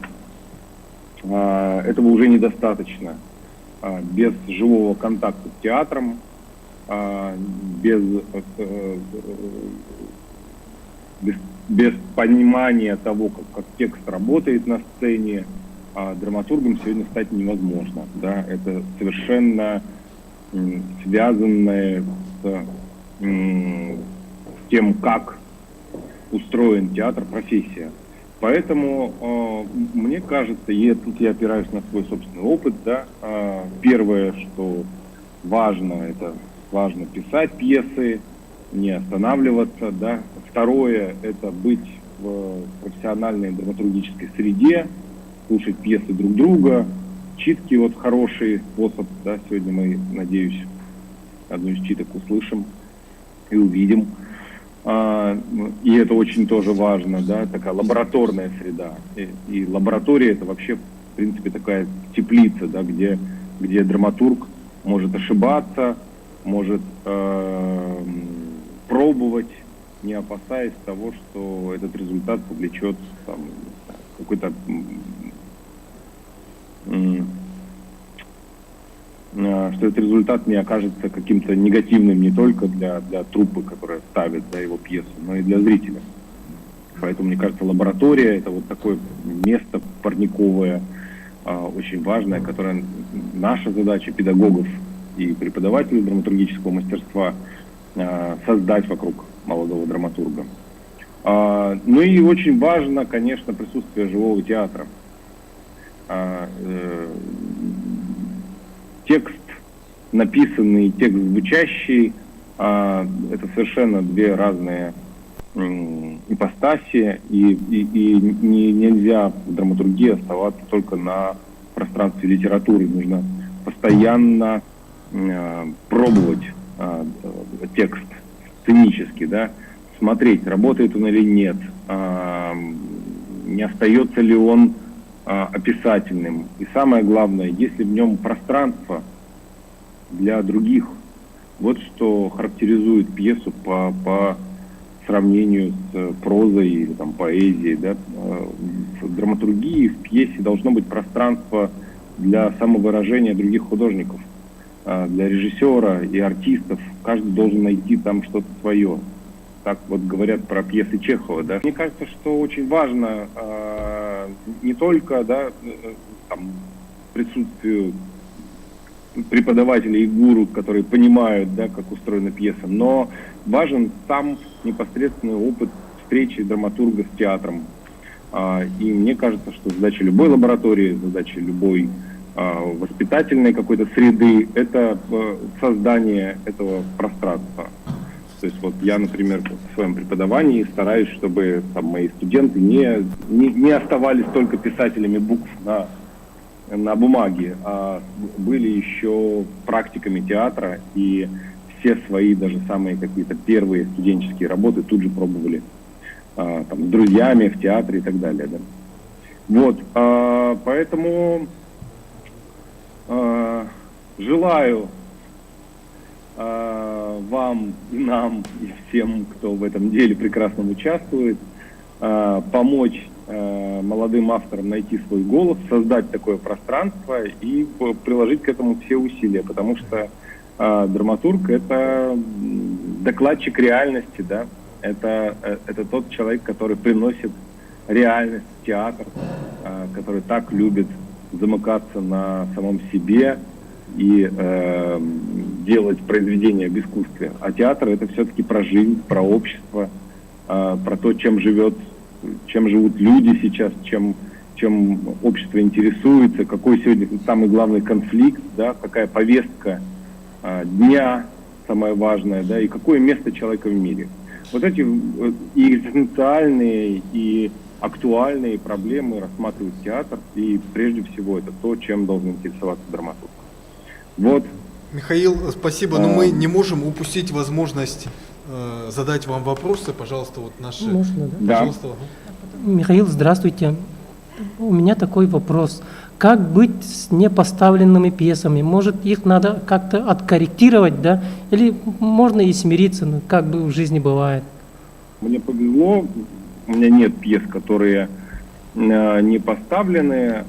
этого уже недостаточно. Без живого контакта с театром, без понимания того, как текст работает на сцене, драматургом сегодня стать невозможно. Да? Это совершенно связанное с тем, как устроен театр, профессия. Поэтому мне кажется, и тут я опираюсь на свой собственный опыт, да, первое, что важно, это важно писать пьесы, не останавливаться, да. Второе, это быть в профессиональной драматургической среде, слушать пьесы друг друга, читки, вот хороший способ, да, сегодня мы, надеюсь, одну из читок услышим и увидим. И это очень тоже важно, да, такая лабораторная среда. И лаборатория — это вообще, в принципе, такая теплица, да, где драматург может ошибаться, может пробовать, не опасаясь того, что этот результат повлечет там, какой-то что этот результат не окажется каким-то негативным не только для труппы, которая ставит, да, его пьесу, но и для зрителя. Поэтому, мне кажется, лаборатория — это вот такое место парниковое, очень важное, которое наша задача педагогов и преподавателей драматургического мастерства создать вокруг молодого драматурга. Ну и очень важно, конечно, присутствие живого театра. Текст написанный, текст звучащий, это совершенно две разные ипостаси, и нельзя в драматургии оставаться только на пространстве литературы. Нужно постоянно пробовать текст сценически, да, смотреть, работает он или нет, не остается ли он описательным. И самое главное, есть ли в нем пространство для других. Вот что характеризует пьесу по сравнению с прозой или там, поэзией. Да? В драматургии, в пьесе должно быть пространство для самовыражения других художников, для режиссера и артистов. Каждый должен найти там что-то свое. Так вот говорят про пьесы Чехова. Да? Мне кажется, что очень важно не только да, там, присутствие преподавателей и гуру, которые понимают, да, как устроена пьеса, но важен сам непосредственный опыт встречи драматурга с театром. И мне кажется, что задача любой лаборатории, задача любой воспитательной какой-то среды – это создание этого пространства. То есть вот я, например, в своем преподавании стараюсь, чтобы там, мои студенты не оставались только писателями букв на бумаге, а были еще практиками театра, и все свои, даже самые какие-то первые студенческие работы тут же пробовали там, с друзьями в театре и так далее. Да. Вот, поэтому желаю вам и нам, и всем, кто в этом деле прекрасно участвует, помочь молодым авторам найти свой голос, создать такое пространство и приложить к этому все усилия, потому что драматург — это докладчик реальности, да, это тот человек, который приносит реальность в театр, который так любит замыкаться на самом себе и делать произведения в искусстве. А театр — это все-таки про жизнь, про общество, про то, чем живут люди сейчас, чем общество интересуется, какой сегодня самый главный конфликт, да, какая повестка дня самая важная, да, и какое место человека в мире. Вот эти и экзистенциальные, и актуальные проблемы рассматривает театр, и прежде всего это то, чем должен интересоваться драматург. Вот.
Михаил, спасибо, но мы не можем упустить возможность задать вам вопросы. Пожалуйста, вот наши...
Можно, да?
Пожалуйста.
Да. Михаил, здравствуйте. У меня такой вопрос. Как быть с непоставленными пьесами? Может, их надо как-то откорректировать, да? Или можно и смириться, ну, как бы в жизни бывает?
Мне повезло, у меня нет пьес, которые не поставлены,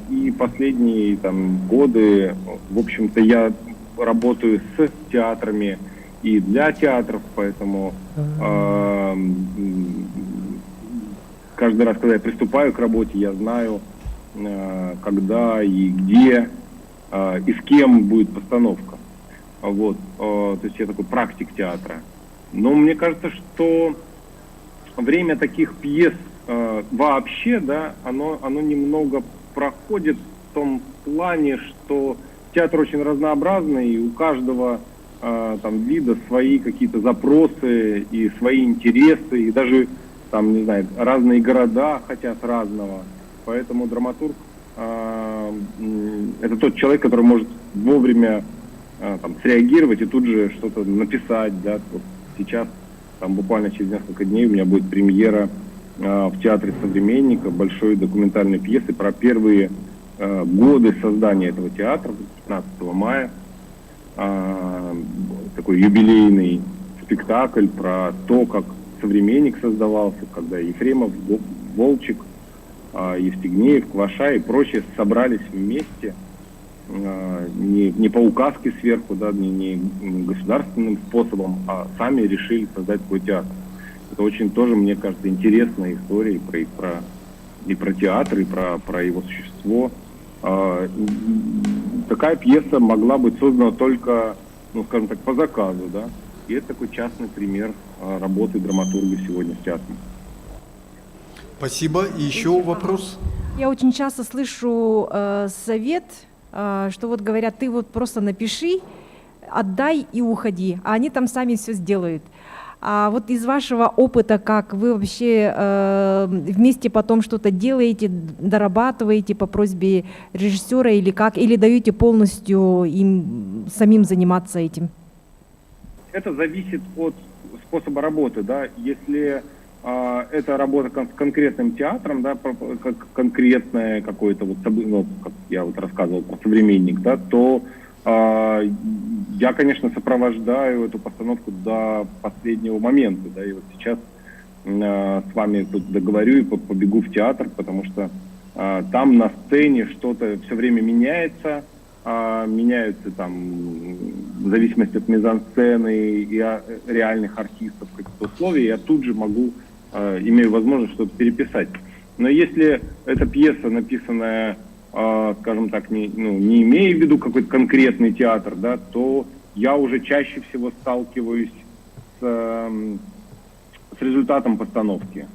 и последние там, годы, в общем-то, я работаю с театрами и для театров, поэтому каждый раз, когда я приступаю к работе, я знаю, когда и где и с кем будет постановка. Вот. То есть я такой практик театра. Но мне кажется, что время таких пьес вообще, да, оно немного проходит в том плане, что театр очень разнообразный, и у каждого там вида свои какие-то запросы и свои интересы, и даже там, не знаю, разные города хотят разного. Поэтому драматург это тот человек, который может вовремя там, среагировать и тут же что-то написать. Да? Вот сейчас, там, буквально через несколько дней у меня будет премьера в Театре Современника большой документальной пьесы про первые годы создания этого театра, 15 мая. Такой юбилейный спектакль про то, как «Современник» создавался, когда Ефремов, Волчек, Евстигнеев, Кваша и прочие собрались вместе, не по указке сверху, да, не государственным способом, а сами решили создать свой театр. Это очень тоже, мне кажется, интересная история и про театр, и про его существо. Такая пьеса могла быть создана только, ну, скажем так, по заказу, да. И это такой частный пример работы драматурга сегодня с театром.
Спасибо. И еще вопрос?
Я очень часто слышу совет, что вот говорят, ты вот просто напиши, отдай и уходи, а они там сами все сделают. А вот из вашего опыта, как вы вообще вместе потом что-то делаете, дорабатываете по просьбе режиссера или как, или даете полностью им самим заниматься этим?
Это зависит от способа работы, да. Если это работа с конкретным театром, да, как конкретное какое-то вот, ну, как я вот рассказывал про «Современник», да, то я, конечно, сопровождаю эту постановку до последнего момента, да, и вот сейчас с вами тут договорю и побегу в театр, потому что там на сцене что-то все время меняется, меняются там в зависимости от мизансцены и реальных артистов каких-то условий, я тут же могу, имею возможность что-то переписать. Но если эта пьеса, написанная, скажем так, не имея в виду какой-то конкретный театр, да, то я уже чаще всего сталкиваюсь с результатом постановки.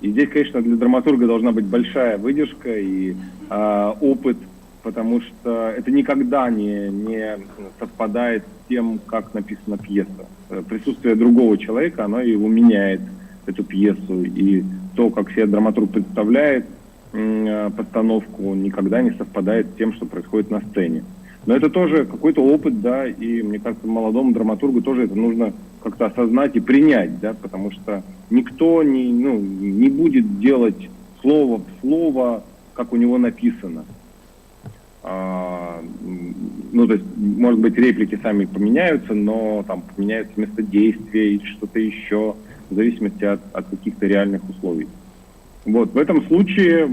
И здесь, конечно, для драматурга должна быть большая выдержка и опыт, потому что это никогда не совпадает с тем, как написана пьеса. Присутствие другого человека, оно его меняет, эту пьесу, и то, как себе драматург представляет постановку, никогда не совпадает с тем, что происходит на сцене. Но это тоже какой-то опыт, да, и мне кажется, молодому драматургу тоже это нужно как-то осознать и принять, да, потому что никто не будет делать слово в слово, как у него написано. Ну, то есть, может быть, реплики сами поменяются, но там поменяется место действия или что-то еще, в зависимости от каких-то реальных условий. Вот, в этом случае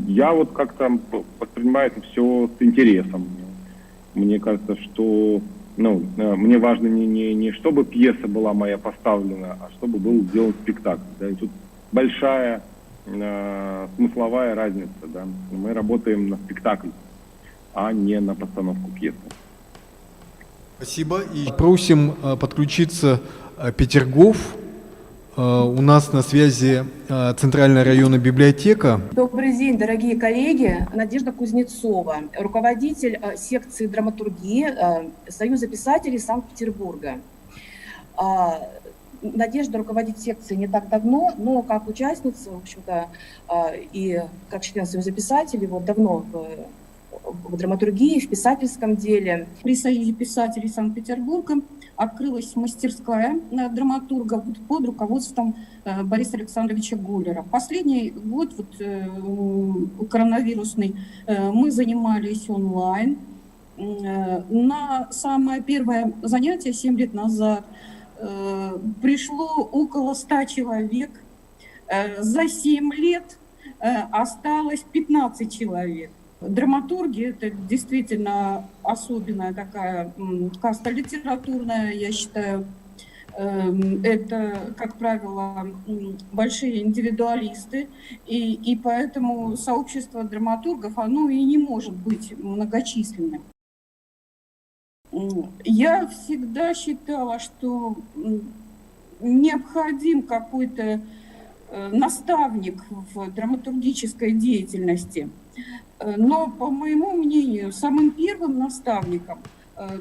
я вот как-то воспринимаю это все с интересом. Мне кажется, что мне важно не чтобы пьеса была моя поставлена, а чтобы был сделан спектакль. Да? И тут большая смысловая разница. Да? Мы работаем на спектакль, а не на постановку пьесы.
Спасибо. И просим подключиться Петергоф. У нас на связи Центральная районная библиотека.
Добрый день, дорогие коллеги. Надежда Кузнецова, руководитель секции драматургии Союза писателей Санкт-Петербурга. Надежда руководит секцией не так давно, но как участница, в общем-то, и как член Союза писателей, вот давно в драматургии, в писательском деле. При Союзе писателей Санкт-Петербурга открылась мастерская драматурга под руководством Бориса Александровича Гуллера. Последний год, коронавирусный, мы занимались онлайн. На самое первое занятие 7 лет назад пришло около 100 человек. За 7 лет осталось 15 человек. Драматурги – это действительно особенная такая каста литературная, я считаю. Это, как правило, большие индивидуалисты, и поэтому сообщество драматургов, оно и не может быть многочисленным. Я всегда считала, что необходим какой-то наставник в драматургической деятельности. Но, по моему мнению, самым первым наставником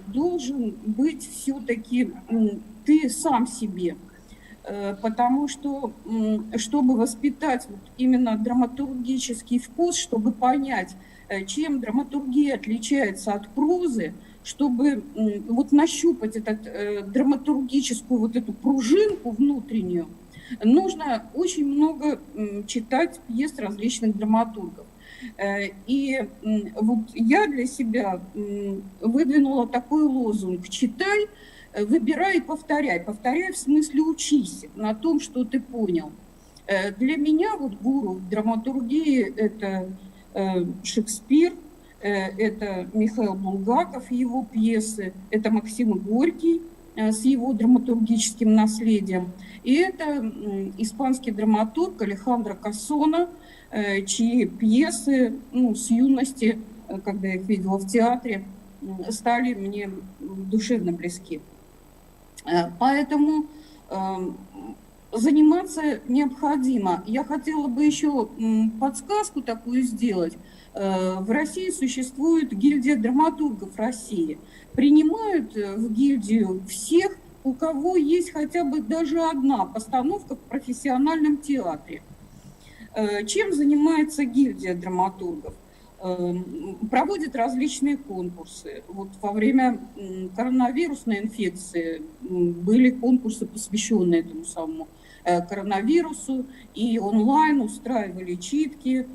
должен быть все-таки ты сам себе. Потому что, чтобы воспитать именно драматургический вкус, чтобы понять, чем драматургия отличается от прозы, чтобы нащупать драматургическую эту пружинку внутреннюю, нужно очень много читать пьес различных драматургов. И я для себя выдвинула такой лозунг: читай, выбирай и повторяй. Повторяй в смысле учись на том, что ты понял. Для меня гуру в драматургии – это Шекспир, это Михаил Булгаков, его пьесы, это Максим Горький с его драматургическим наследием, и это испанский драматург Алехандро Кассона, чьи пьесы с юности, когда я их видела в театре, стали мне душевно близки.
Поэтому заниматься необходимо. Я хотела бы еще подсказку такую сделать. В России существует гильдия драматургов России. Принимают в гильдию всех, у кого есть хотя бы даже одна постановка в профессиональном театре. Чем занимается гильдия драматургов? Проводит различные конкурсы. Вот во время коронавирусной инфекции были конкурсы, посвященные этому самому коронавирусу, и онлайн устраивали читки.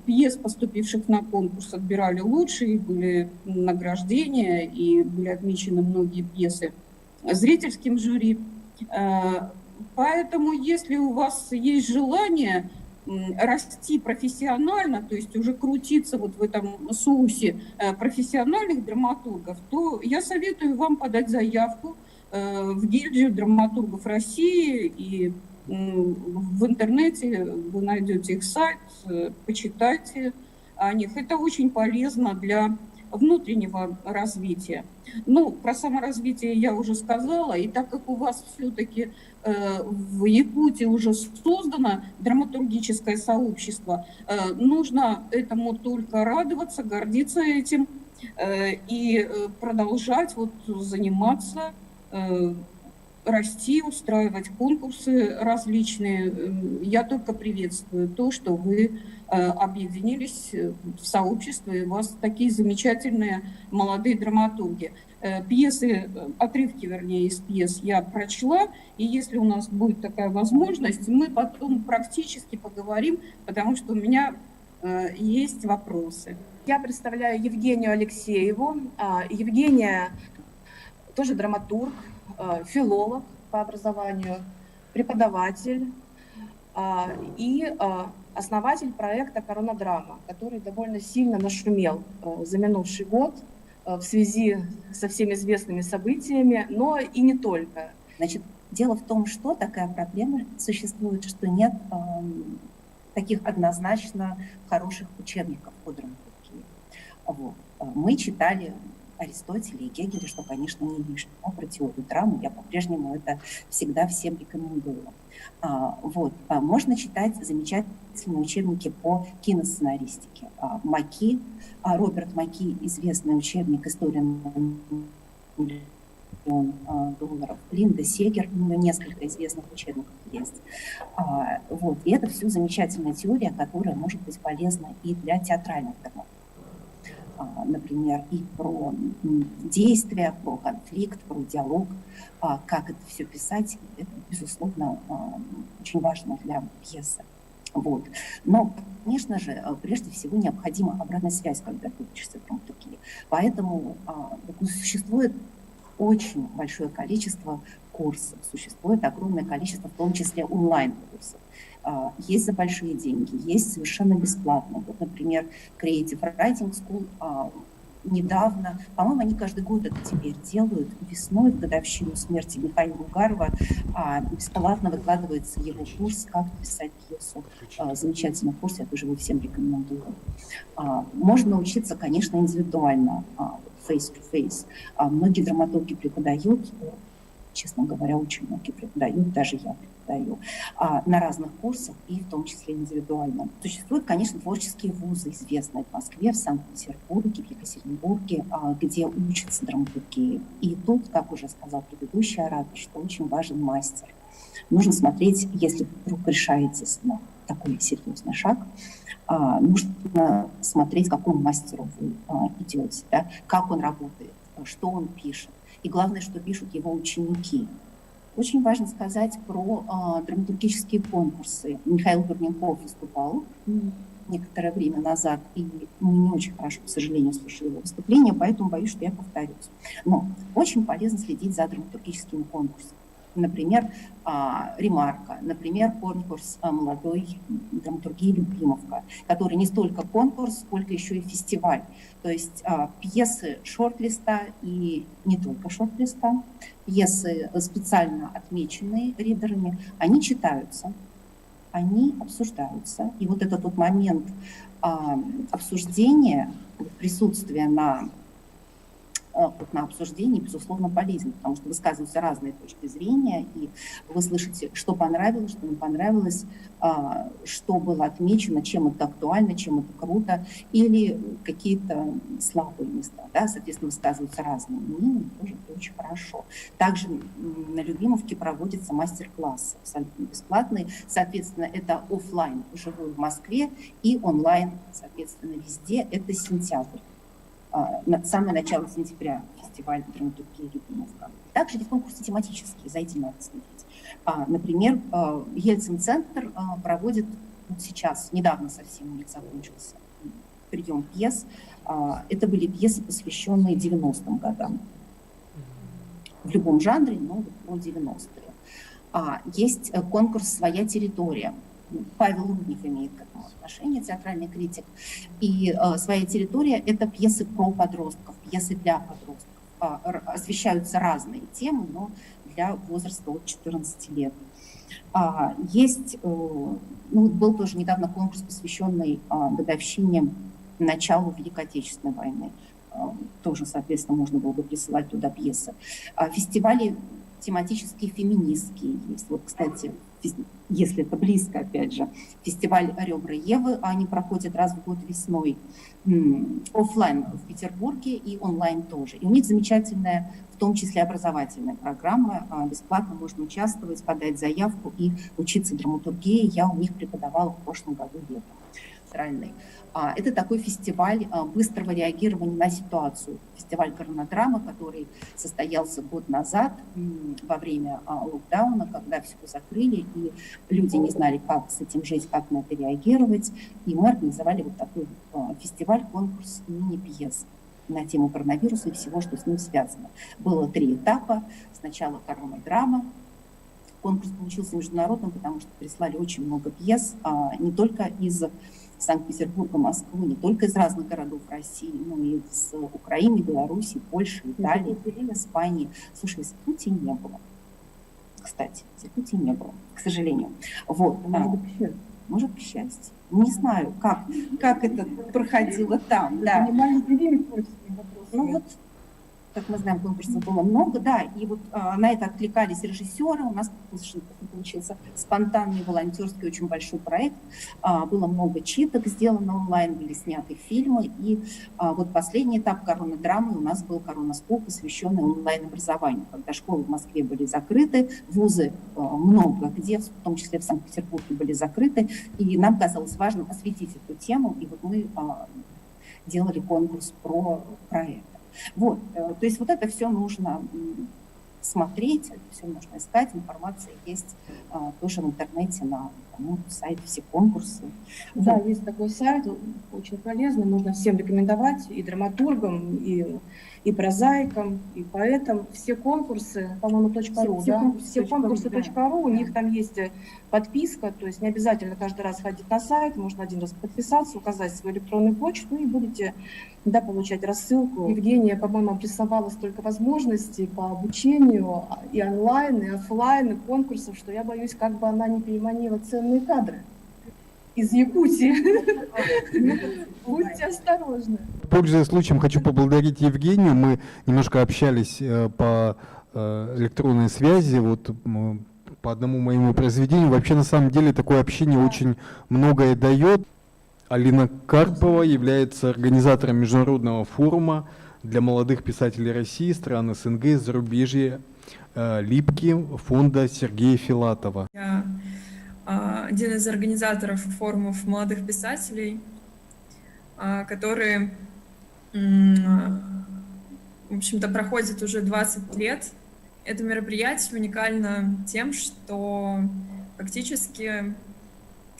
Пьес, поступивших на конкурс, отбирали лучшие, были награждения, и были отмечены многие пьесы зрительским жюри. Поэтому, если у вас есть желание расти профессионально, то есть уже крутиться вот в этом соусе профессиональных драматургов, то я советую вам подать заявку в гильдию драматургов России, и в интернете вы найдете их сайт, почитайте о них. Это очень полезно для внутреннего развития. Ну, про саморазвитие я уже сказала, и так как у вас все-таки в Якутии уже создано драматургическое сообщество, нужно этому только радоваться, гордиться этим и продолжать вот заниматься, расти, устраивать конкурсы различные. Я только приветствую то, что вы объединились в сообщество, и у вас такие замечательные молодые драматурги. Пьесы, отрывки, вернее, из пьес я прочла, и если у нас будет такая возможность, мы потом практически поговорим, потому что у меня есть вопросы.
Я представляю Евгению Алексееву. Евгения тоже драматург, филолог по образованию, преподаватель и основатель проекта «Коронадрама», который довольно сильно нашумел за минувший год в связи со всеми известными событиями, но и не только.
Значит, дело в том, что такая проблема существует, что нет таких однозначно хороших учебников по драматургии. Вот. Мы читали Аристотеля и Гегеля, что, конечно, не лишнее, но про теорию драмы я по-прежнему это всегда всем рекомендую. Можно читать замечательные учебники по киносценаристике. Маки, Роберт Маки, известный учебник «История на $1 миллион». Линда Сегер, несколько известных учебников есть. И это все замечательная теория, которая может быть полезна и для театральных драматургов. Например, и про действия, про конфликт, про диалог, как это все писать, это, безусловно, очень важно для пьесы. Но, конечно же, прежде всего необходима обратная связь, когда ты учишься драматургии. Поэтому существует очень большое количество курсов, существует огромное количество, в том числе онлайн-курсов. Есть за большие деньги, есть совершенно бесплатно. Вот, например, Creative Writing School недавно, по-моему, они каждый год это теперь делают, весной, в годовщину смерти Михаила Булгарова, бесплатно выкладывается его курс «Как писать пьесу». Замечательный курс, я тоже его всем рекомендую. Можно научиться, конечно, индивидуально, face-to-face. Многие драматурги преподают, честно говоря, очень многие преподают, даже я преподаю, на разных курсах и в том числе индивидуально. Существуют, конечно, творческие вузы, известные в Москве, в Санкт-Петербурге, в Екатеринбурге, где учатся драматургии. И тут, как уже сказал предыдущий оратор, что очень важен мастер. Нужно смотреть, если вдруг решаетесь на такой серьезный шаг, нужно смотреть, к какому мастеру вы идете, да, как он работает, что он пишет. И главное, что пишут его ученики. Очень важно сказать про драматургические конкурсы. Михаил Дурненков выступал некоторое время назад, и не очень хорошо, к сожалению, слушали его выступление, поэтому боюсь, что я повторюсь. Но очень полезно следить за драматургическими конкурсами. Например, «Ремарка», например, конкурс молодой драматургии «Любимовка», который не столько конкурс, сколько еще и фестиваль. То есть пьесы шорт-листа и не только шорт-листа, пьесы, специально отмеченные ридерами, они читаются, они обсуждаются. И вот этот вот момент обсуждения, присутствия на вот на обсуждении, безусловно, полезен, потому что высказываются разные точки зрения, и вы слышите, что понравилось, что не понравилось, что было отмечено, чем это актуально, чем это круто, или какие-то слабые места, да, соответственно, высказываются разные мнения, тоже очень хорошо. Также на Любимовке проводятся мастер-классы абсолютно бесплатные, соответственно, это офлайн, вживую в Москве, и онлайн, соответственно, везде, это сентябрь. Самое начало сентября фестиваль драматургии Любимовка. Также есть конкурсы тематические, зайти надо смотреть. Например, Ельцин-центр проводит вот сейчас, недавно совсем у них закончился прием пьес. Это были пьесы, посвященные 90-м годам. В любом жанре, но вот про 90-е. Есть конкурс «Своя территория». Павел Руднев имеет к этому отношение, театральный критик. И «Своя территория» — это пьесы про подростков, пьесы для подростков. Освещаются разные темы, но для возраста от 14 лет. Есть, был тоже недавно конкурс, посвященный годовщине началу Великой Отечественной войны. Тоже, соответственно, можно было бы присылать туда пьесы. Фестивали тематические, феминистские есть. Вот, кстати, если это близко, опять же, фестиваль «Ребра Евы», они проходят раз в год весной, офлайн в Петербурге и онлайн тоже. И у них замечательная, в том числе образовательная программа, бесплатно можно участвовать, подать заявку и учиться драматургии. Я у них преподавала в прошлом году летом. Это такой фестиваль быстрого реагирования на ситуацию. Фестиваль «Коронадрама», который состоялся год назад во время локдауна, когда все закрыли, и люди не знали, как с этим жить, как на это реагировать. И мы организовали вот такой фестиваль, конкурс мини-пьес на тему коронавируса и всего, что с ним связано. Было 3 этапа. Сначала «Коронадрама». Конкурс получился международным, потому что прислали очень много пьес, не только из Санкт-Петербурга, Москвы, не только из разных городов России, но и из Украины, Беларуси, Польши, Италии, Испании. Слушай, из Якутии не было. Кстати, из Якутии не было, к сожалению. Вот. Может, к счастью. Не знаю, как это проходило там. Да. Ну вот, как мы знаем, конкурсов было много, да, и вот на это откликались режиссеры, у нас получился спонтанный волонтерский очень большой проект, было много читок сделано онлайн, были сняты фильмы, и вот последний этап коронадрамы у нас был «Коронаскул», посвященный онлайн-образованию, когда школы в Москве были закрыты, вузы много где, в том числе в Санкт-Петербурге, были закрыты, и нам казалось важным осветить эту тему, и вот мы делали конкурс про это. Вот, то есть вот это все нужно смотреть, это все нужно искать, информация есть тоже в интернете на сайте, все конкурсы.
Да, вот. Есть такой сайт, очень полезный, можно всем рекомендовать, и драматургам, и прозаикам, и поэтам. Все конкурсы, по-моему, .ру, да? Все конкурсы .ру, у них там есть подписка, то есть не обязательно каждый раз ходить на сайт, можно один раз подписаться, указать свою электронную почту, и будете получать рассылку. Евгения, по-моему, обрисовала столько возможностей по обучению и онлайн, и офлайн, и конкурсов, что я боюсь, как бы она не переманила ценные кадры из Якутии. Будьте осторожны.
Пользуясь случаем, хочу поблагодарить Евгению. Мы немножко общались по электронной связи, вот по одному моему произведению. Вообще, на самом деле, такое общение очень многое дает. Алина Карпова является организатором международного форума для молодых писателей России, стран СНГ и зарубежья «Липки» фонда Сергея Филатова.
Я один из организаторов форумов молодых писателей, которые, в общем-то, проходит уже 20 лет. Это мероприятие уникально тем, что фактически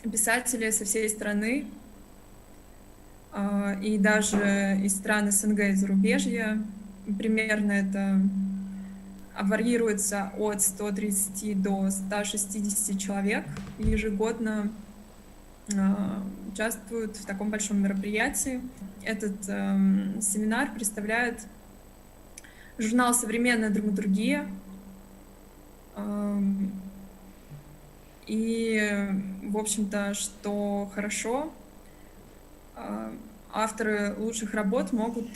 писатели со всей страны и даже из стран СНГ и зарубежья, примерно это варьируется от 130 до 160 человек, ежегодно участвуют в таком большом мероприятии. Этот семинар представляет журнал «Современная драматургия». И, в общем-то, что хорошо, авторы лучших работ могут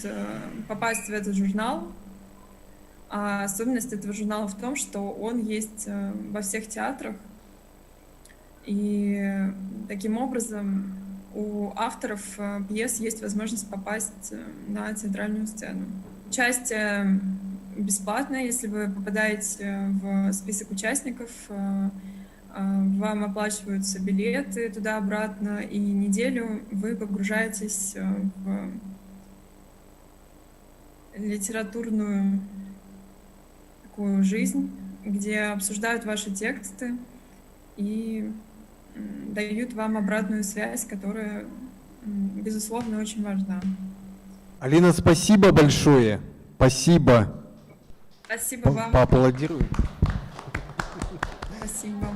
попасть в этот журнал. А особенность этого журнала в том, что он есть во всех театрах. И таким образом у авторов пьес есть возможность попасть на театральную сцену. Участие бесплатное, если вы попадаете в список участников, вам оплачиваются билеты туда-обратно, и неделю вы погружаетесь в литературную такую жизнь, где обсуждают ваши тексты и дают вам обратную связь, которая, безусловно, очень важна.
Алина, спасибо большое. Спасибо.
Спасибо вам.
Поаплодируем.
Спасибо.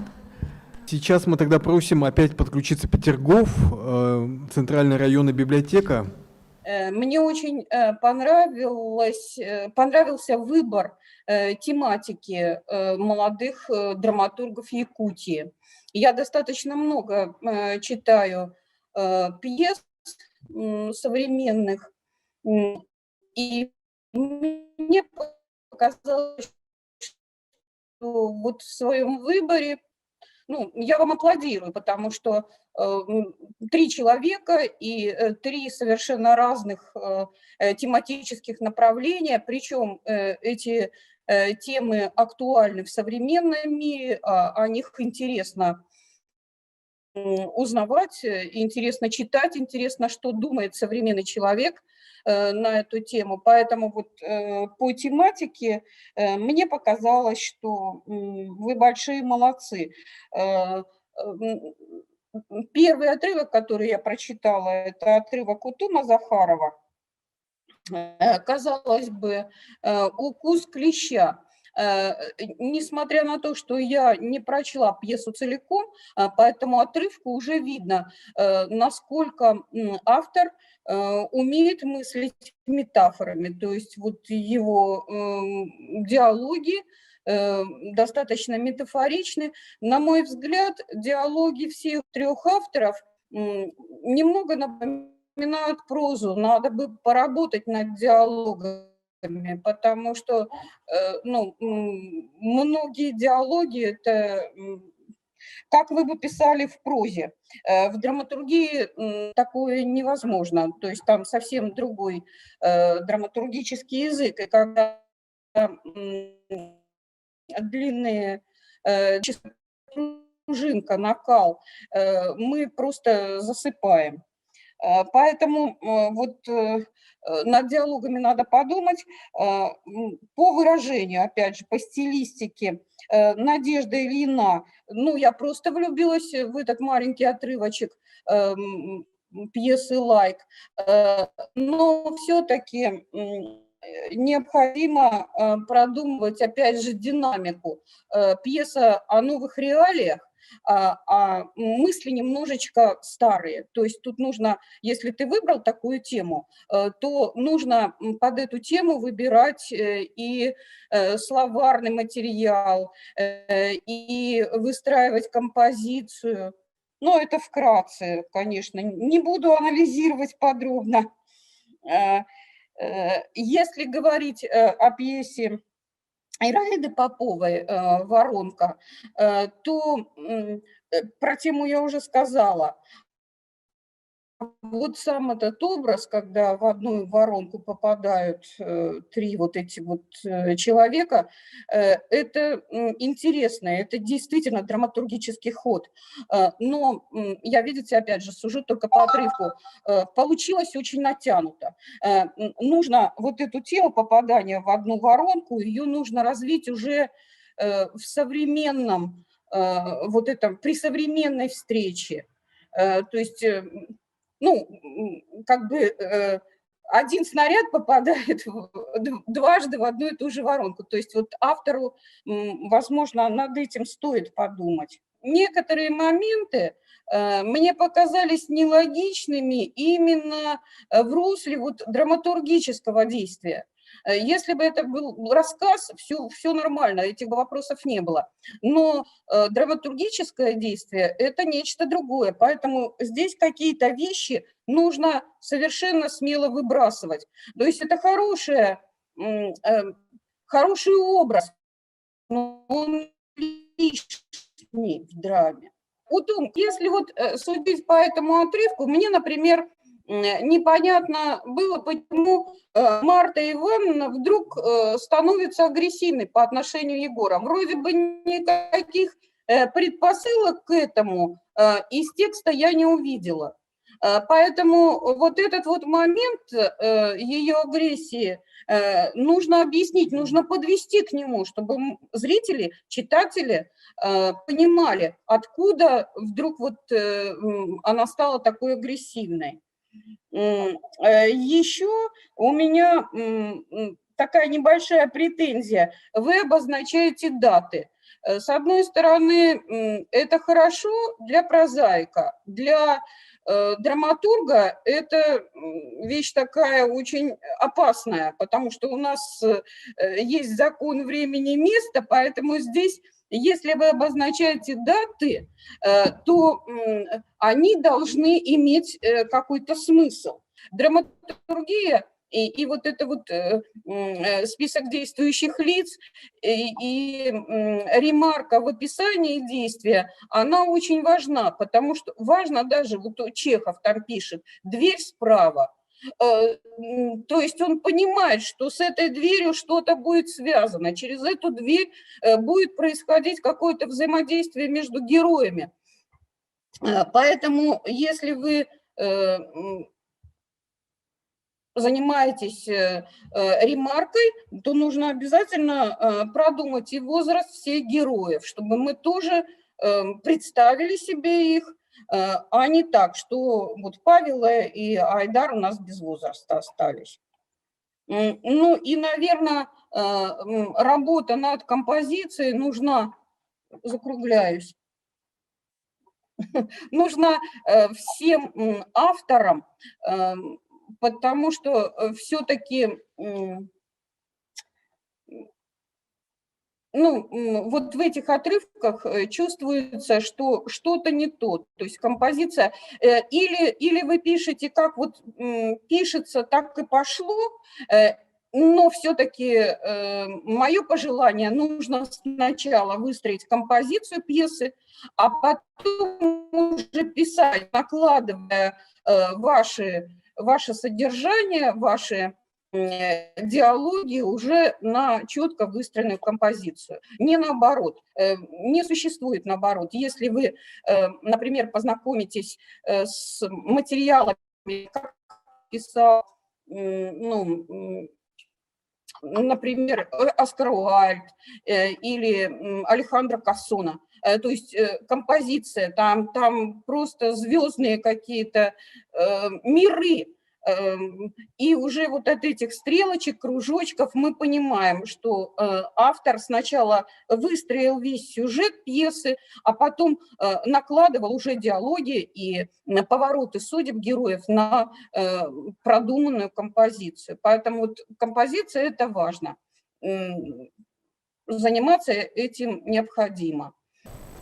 Сейчас мы тогда просим опять подключиться Петергоф, Центральная районная библиотека.
Мне очень понравился выбор тематики молодых драматургов Якутии. Я достаточно много читаю пьес современных, и мне показалось, что вот в своем выборе, я вам аплодирую, потому что 3 человека и 3 совершенно разных тематических направления, причем эти темы актуальны в современном мире, о них интересно узнавать, интересно читать, интересно, что думает современный человек на эту тему. Поэтому вот по тематике мне показалось, что вы большие молодцы. Первый отрывок, который я прочитала, это отрывок Утума Захарова. Казалось бы, укус клеща. Несмотря на то, что я не прочла пьесу целиком, по этому отрывку уже видно, насколько автор умеет мыслить метафорами. То есть вот его диалоги достаточно метафоричны. На мой взгляд, диалоги всех 3 авторов немного напоминают прозу. Надо бы поработать над диалогами, потому что многие диалоги – это как вы бы писали в прозе. В драматургии такое невозможно, то есть там совсем другой драматургический язык. И когда длинные пружинка, накал, мы просто засыпаем. Поэтому вот над диалогами надо подумать. По выражению, опять же, по стилистике, Надежда Ильина, я просто влюбилась в этот маленький отрывочек пьесы «Лайк», но все-таки необходимо продумывать, опять же, динамику. Пьеса о новых реалиях, а мысли немножечко старые. То есть тут нужно, если ты выбрал такую тему, то нужно под эту тему выбирать и словарный материал, и выстраивать композицию. Но это вкратце, конечно, не буду анализировать подробно. Если говорить о пьесе Ираиды Поповой «Воронка», то про тему я уже сказала. Вот сам этот образ, когда в одну воронку попадают 3 вот эти вот человека, это интересно, это действительно драматургический ход. Но я, видите, опять же, сужу только по отрывку. Получилось очень натянуто. Нужно вот эту тему попадания в одну воронку, ее нужно развить уже в современном, вот этом, при современной встрече. То есть один снаряд попадает дважды в одну и ту же воронку. То есть вот автору, возможно, над этим стоит подумать. Некоторые моменты мне показались нелогичными именно в русле вот драматургического действия. Если бы это был рассказ, все нормально, этих вопросов не было. Но драматургическое действие – это нечто другое. Поэтому здесь какие-то вещи нужно совершенно смело выбрасывать. То есть это хороший образ, но он лишний в драме. Утом, если вот судить по этому отрывку, мне, например, непонятно было, почему Марта Ивановна вдруг становится агрессивной по отношению к Егору. Вроде бы никаких предпосылок к этому из текста я не увидела. Поэтому вот этот вот момент ее агрессии нужно объяснить, нужно подвести к нему, чтобы зрители, читатели понимали, откуда вдруг вот она стала такой агрессивной. Еще у меня такая небольшая претензия. Вы обозначаете даты. С одной стороны, это хорошо для прозаика, для драматурга это вещь такая очень опасная, потому что у нас есть закон времени и места, поэтому здесь, если вы обозначаете даты, то они должны иметь какой-то смысл. Драматургия и вот это вот список действующих лиц и ремарка в описании действия, она очень важна, потому что важно даже, вот Чехов там пишет, дверь справа. То есть он понимает, что с этой дверью что-то будет связано, через эту дверь будет происходить какое-то взаимодействие между героями. Поэтому если вы занимаетесь ремаркой, то нужно обязательно продумать и возраст всех героев, чтобы мы тоже представили себе их, а не так, что вот Павел и Айдар у нас без возраста остались. Ну и, наверное, работа над композицией нужна, закругляюсь, нужна всем авторам, потому что все-таки, ну, вот в этих отрывках чувствуется, что что-то не то. То есть композиция, или вы пишете, как вот пишется, так и пошло, но все-таки мое пожелание, нужно сначала выстроить композицию пьесы, а потом уже писать, накладывая ваше содержание, ваши диалоги уже на четко выстроенную композицию. Не наоборот, не существует наоборот. Если вы, например, познакомитесь с материалами, как писал, ну, например, Оскар Уайльд или Алехандро Кассона, то есть композиция, там просто звездные какие-то миры. И уже вот от этих стрелочек, кружочков мы понимаем, что автор сначала выстроил весь сюжет пьесы, а потом накладывал уже диалоги и повороты судеб героев на продуманную композицию. Поэтому вот композиция – это важно. Заниматься этим необходимо.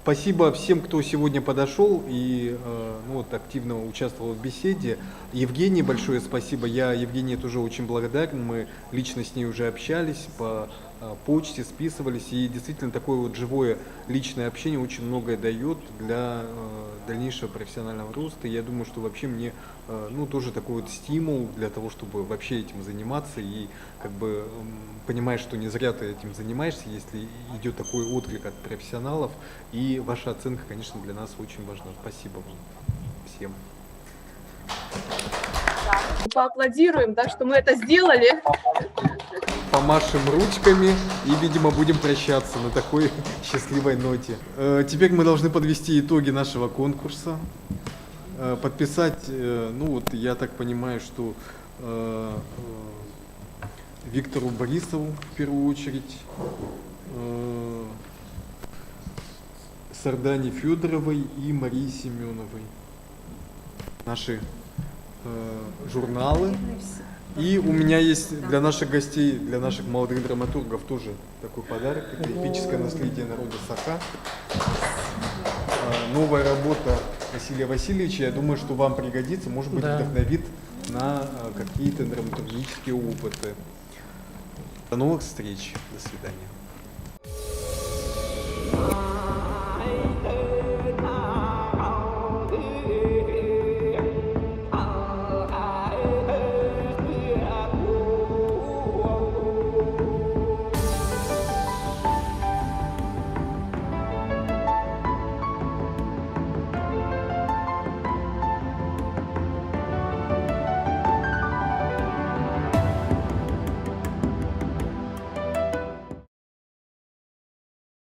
Спасибо всем, кто сегодня подошел и ну, вот, активно участвовал в беседе. Евгении большое спасибо. Я Евгении тоже очень благодарен. Мы лично с ней уже общались по почте, списывались. И действительно такое вот живое личное общение очень многое дает для дальнейшего профессионального роста. И я думаю, что вообще мне ну, тоже такой вот стимул для того, чтобы вообще этим заниматься. И как бы понимаешь, что не зря ты этим занимаешься, если идет такой отклик от профессионалов. И ваша оценка, конечно, для нас очень важна. Спасибо вам всем.
Поаплодируем, да, что мы это сделали.
Помашем ручками и, видимо, будем прощаться на такой счастливой ноте. Теперь мы должны подвести итоги нашего конкурса. Подписать, ну вот я так понимаю, что Виктору Борисову в первую очередь, Сардане Федоровой и Марии Семеновой. Наши журналы. И у меня есть для наших гостей, для наших молодых драматургов тоже такой подарок. Это эпическое наследие народа Саха. Новая работа Василия Васильевича. Я думаю, что вам пригодится, может быть, вдохновит на какие-то драматургические опыты. До новых встреч. До свидания.